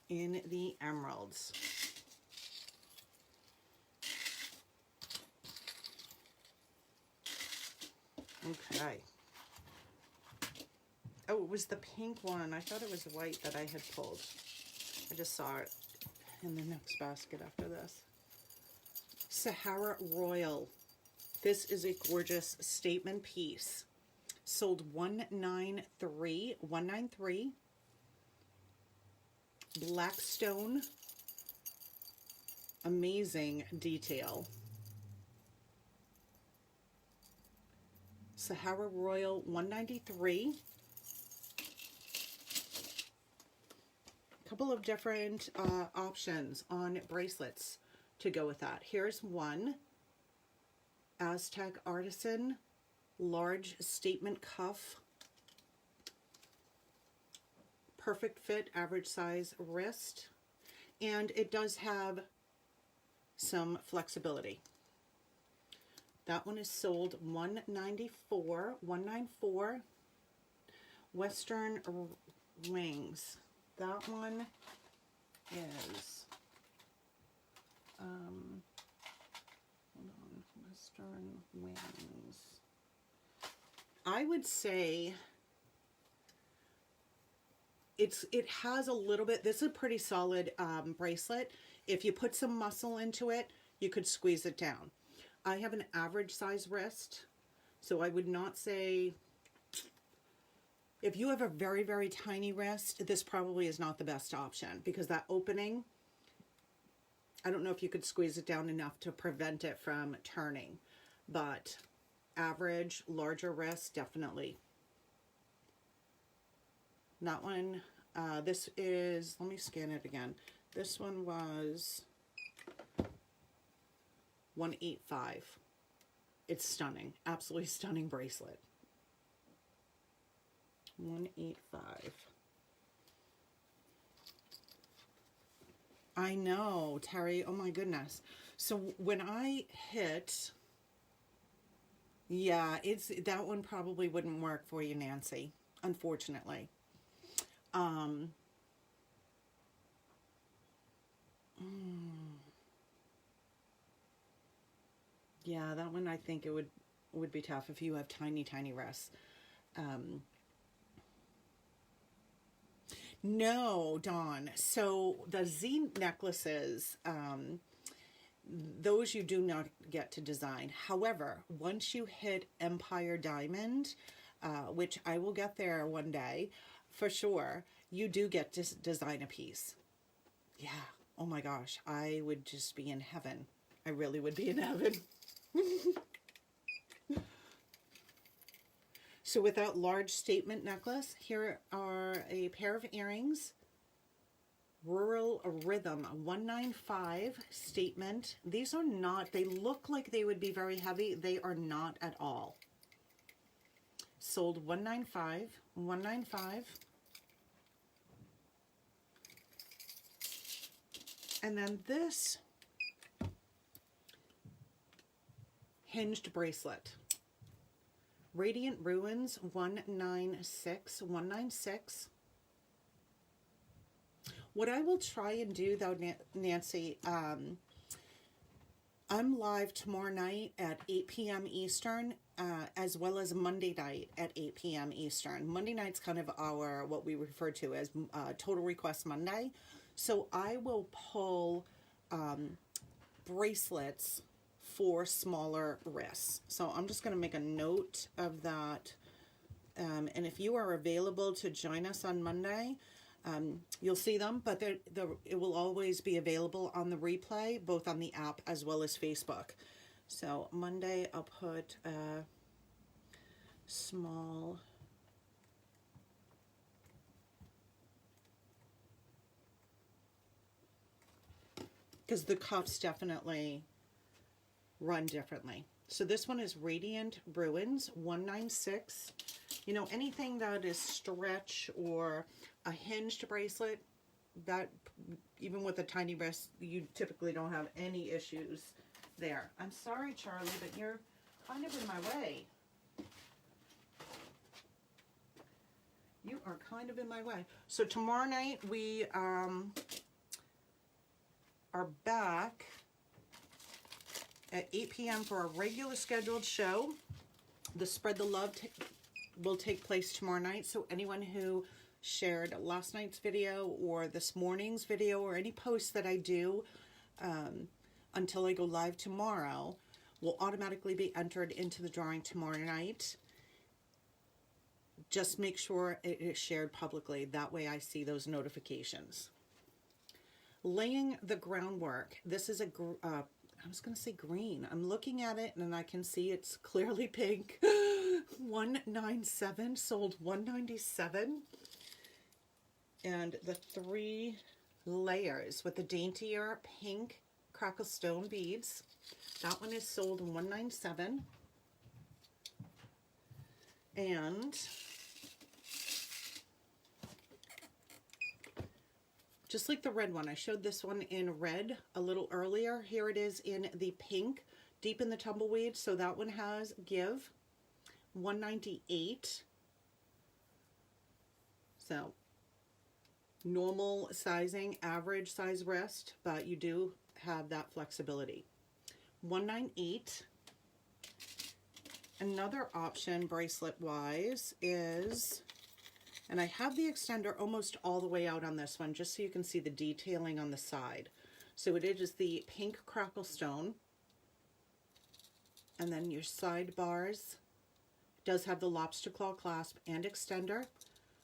Speaker 1: in the emeralds. Okay. Oh, it was the pink one. I thought it was white that I had pulled. I just saw it in the next basket after this. Sahara Royal. This is a gorgeous statement piece. Sold 193. 193. Black stone. Amazing detail. Sahara Royal 193. A couple of different options on bracelets to go with that. Here's one. Aztec Artisan large statement cuff. Perfect fit, average size wrist. And it does have some flexibility. That one is sold 194. 194. Western Wings. That one is hold on, Western Wings. I would say it has a little bit, this is a pretty solid bracelet. If you put some muscle into it, you could squeeze it down. I have an average size wrist, so I would not say, if you have a very, very tiny wrist, this probably is not the best option, because that opening, I don't know if you could squeeze it down enough to prevent it from turning, but average, larger wrist, definitely. That one, this is, let me scan it again. This one was 185. It's stunning. Absolutely stunning bracelet. 185. I know, Terry. Oh my goodness. So when I hit, yeah, that one probably wouldn't work for you, Nancy, unfortunately. Um, yeah, that one I think it would be tough if you have tiny, tiny wrists. Um, no, Dawn. So the Z necklaces, those you do not get to design. However, once you hit Empire Diamond, which I will get there one day for sure, you do get to design a piece. Yeah. Oh my gosh. I would just be in heaven. I really would be in heaven. So with that large statement necklace, here are a pair of earrings. Rural Rhythm 195 statement. These are not, they look like they would be very heavy. They are not at all. Sold 195, 195. And then this hinged bracelet. Radiant Ruins 196, 196. What I will try and do though, Nancy, I'm live tomorrow night at 8 p.m. Eastern, as well as Monday night at 8 p.m. Eastern. Monday night's kind of our, what we refer to as Total Request Monday. So I will pull bracelets for smaller wrists. So I'm just going to make a note of that. And if you are available to join us on Monday, you'll see them, but it will always be available on the replay, both on the app as well as Facebook. So Monday I'll put small because the cuffs definitely run differently. So this one is Radiant Ruins 196. You know, anything that is stretch or a hinged bracelet, that even with a tiny wrist, you typically don't have any issues there. I'm sorry, Charlie, but you're kind of in my way. You are kind of in my way. So tomorrow night we are back at 8 p.m. for a regular scheduled show. The Spread the Love will take place tomorrow night. So anyone who shared last night's video or this morning's video or any posts that I do until I go live tomorrow will automatically be entered into the drawing tomorrow night. Just make sure it is shared publicly. That way I see those notifications. Laying the groundwork. This is I was going to say green. I'm looking at it and I can see it's clearly pink. 197, sold 197. And the 3 layers with the daintier pink Crackle Stone beads. That one is sold 197. And just like the red one, I showed this one in red a little earlier. Here it is in the pink, deep in the tumbleweed. So that one has give, 198. So normal sizing, average size wrist, but you do have that flexibility. 198. Another option bracelet wise is, and I have the extender almost all the way out on this one, just so you can see the detailing on the side. So it is the pink Crackle Stone. And then your side bars. Does have the lobster claw clasp and extender.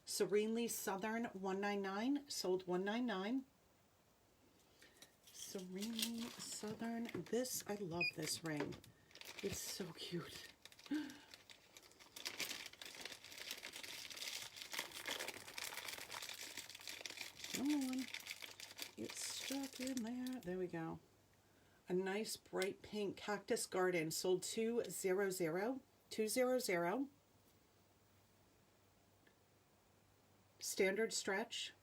Speaker 1: Serenely Southern 199, sold 199. Serenely Southern. This, I love this ring. It's so cute. Come on. It's stuck in there. There we go. A nice bright pink Cactus Garden, sold 200. 200. Standard stretch.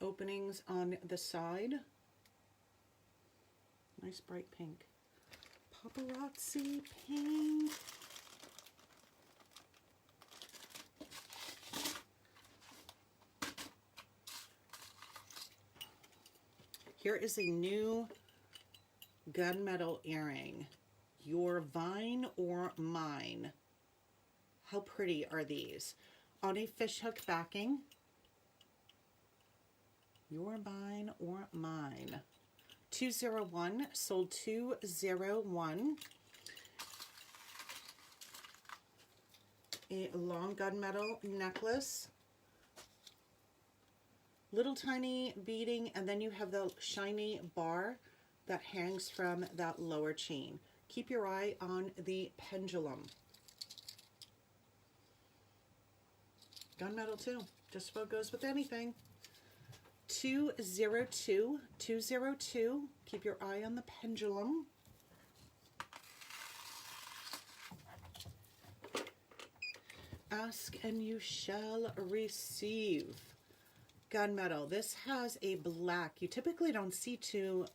Speaker 1: openings on the side. Nice bright pink. Paparazzi pink. Here is a new gunmetal earring. Your Vine or Mine. How pretty are these? On a fishhook backing. Your Vine or Mine. 201, sold 201. A long gunmetal necklace. Little tiny beading, and then you have the shiny bar that hangs from that lower chain. Keep your eye on the pendulum. Gunmetal too, just what goes with anything. 202, 202. Keep your eye on the pendulum. Ask and you shall receive. Gunmetal. This has a black. You typically don't see too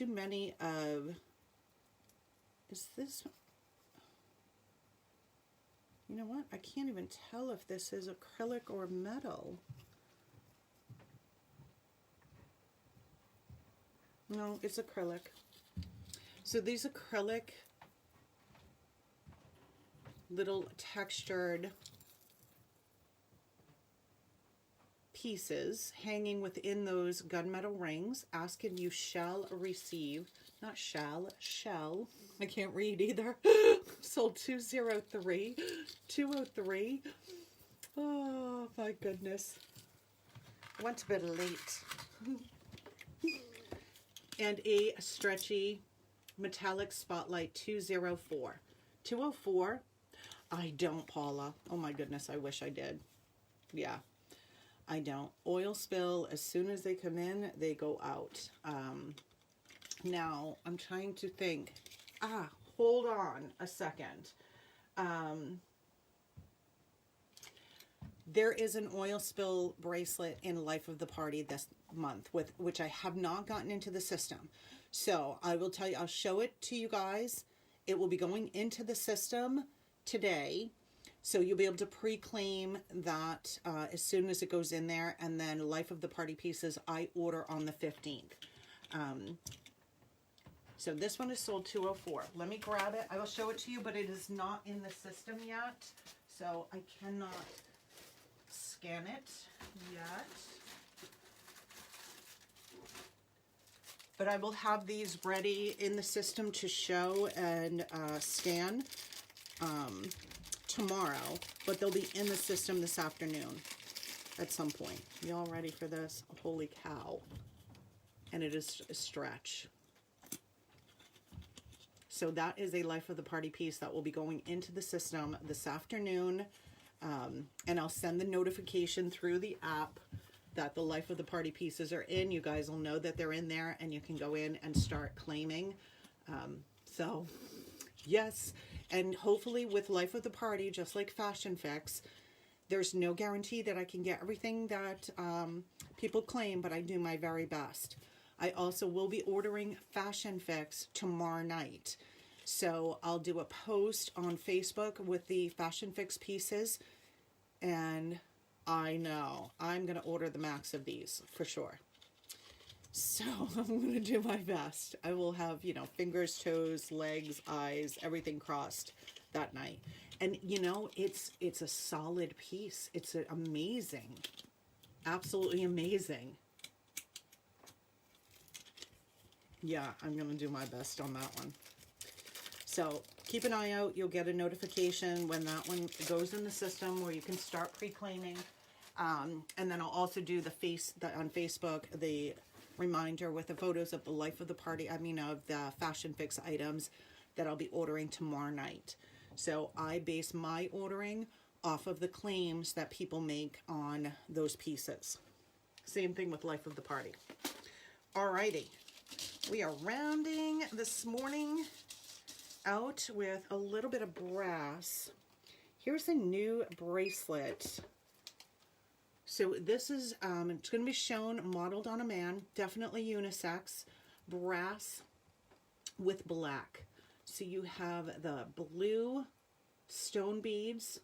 Speaker 1: many of. Is this? You know what? I can't even tell if this is acrylic or metal. No, it's acrylic. So these acrylic little textured pieces hanging within those gunmetal rings. Ask and you shall receive. Not shall, shall. I can't read either. Sold 203. 203. Oh my goodness. I went to bed late. And a stretchy metallic spotlight. 204. 204. I don't, Paula. Oh my goodness, I wish I did. Yeah. I don't. Oil spill, as soon as they come in, they go out. Now, I'm trying to think. Hold on a second. There is an oil spill bracelet in Life of the Party this month, with which I have not gotten into the system. So, I will tell you, I'll show it to you guys. It will be going into the system today. So you'll be able to pre-claim that as soon as it goes in there. And then Life of the Party pieces I order on the 15th. So this one is sold 204. Let me grab it. I will show it to you, but it is not in the system yet. So I cannot scan it yet. But I will have these ready in the system to show and scan tomorrow, but they'll be in the system this afternoon at some point. Y'all ready for this? Holy cow. And it is a stretch. So that is a Life of the Party piece that will be going into the system this afternoon. And I'll send the notification through the app that the Life of the Party pieces are in. You guys will know that they're in there and you can go in and start claiming. So yes. And hopefully with Life of the Party, just like Fashion Fix, there's no guarantee that I can get everything that people claim, but I do my very best. I also will be ordering Fashion Fix tomorrow night. So I'll do a post on Facebook with the Fashion Fix pieces. And I know I'm going to order the max of these for sure. So I'm going to do my best. I will have, you know, fingers, toes, legs, eyes, everything crossed that night. And, you know, it's a solid piece. It's amazing. Absolutely amazing. Yeah, I'm going to do my best on that one. So keep an eye out. You'll get a notification when that one goes in the system where you can start pre-claiming. And then I'll also do on Facebook, the reminder with the photos of the Life of the Party, of the Fashion Fix items that I'll be ordering tomorrow night. So I base my ordering off of the claims that people make on those pieces. Same thing with Life of the Party. Alrighty. We are rounding this morning out with a little bit of brass. Here's a new bracelet. So this is, it's going to be shown modeled on a man, definitely unisex, brass with black. So you have the blue stone beads,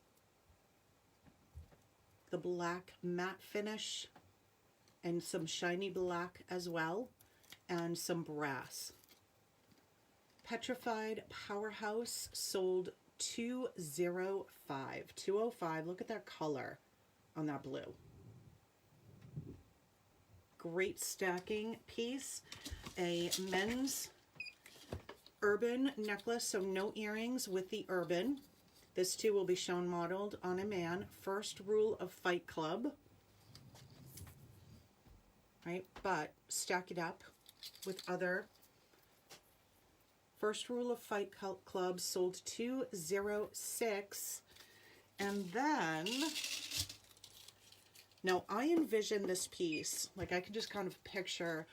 Speaker 1: the black matte finish, and some shiny black as well, and some brass. Petrified Powerhouse sold 205. 205, look at that color on that blue. Great stacking piece. A men's urban necklace, so no earrings with the urban. This too will be shown modeled on a man. First rule of Fight Club. Right, but stack it up with other. First rule of Fight Club sold 206. And then, now I envision this piece, like I can just kind of picture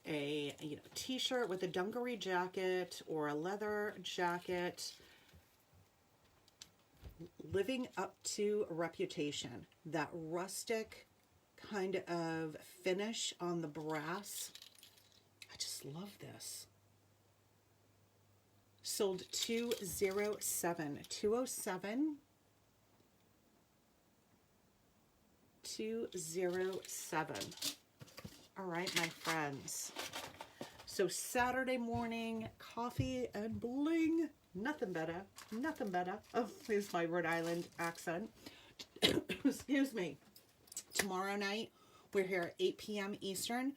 Speaker 1: a t-shirt with a dungaree jacket or a leather jacket, living up to a reputation. That rustic kind of finish on the brass. I just love this. Sold 207. 207. 207. All right, my friends. So Saturday morning, coffee and bling. Nothing better. Nothing better. Oh, here's my Rhode Island accent. Excuse me. Tomorrow night, we're here at 8 p.m. Eastern.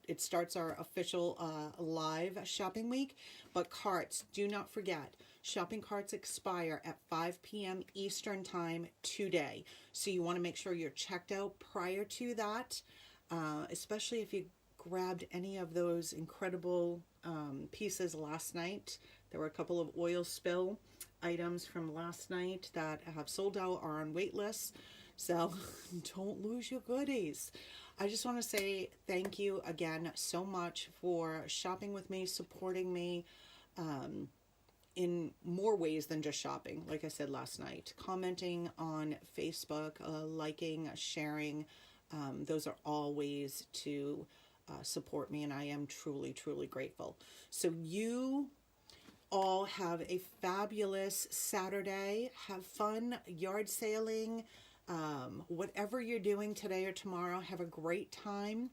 Speaker 1: It starts our official live shopping week. But carts, do not forget, shopping carts expire at 5 p.m. Eastern time today. So you want to make sure you're checked out prior to that, especially if you grabbed any of those incredible pieces last night. There were a couple of oil spill items from last night that have sold out or are on wait lists. So don't lose your goodies. I just want to say thank you again so much for shopping with me, supporting me in more ways than just shopping. Like I said last night, commenting on Facebook, liking, sharing. Those are all ways to support me, and I am truly, truly grateful. So you all have a fabulous Saturday. Have fun yard sailing. Whatever you're doing today or tomorrow, have a great time.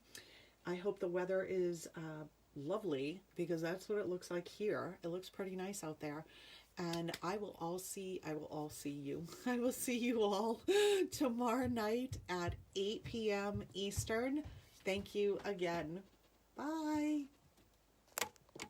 Speaker 1: I hope the weather is lovely, because that's what it looks like here. It looks pretty nice out there. And I will see you. I will see you all tomorrow night at 8 p.m. Eastern. Thank you again. Bye.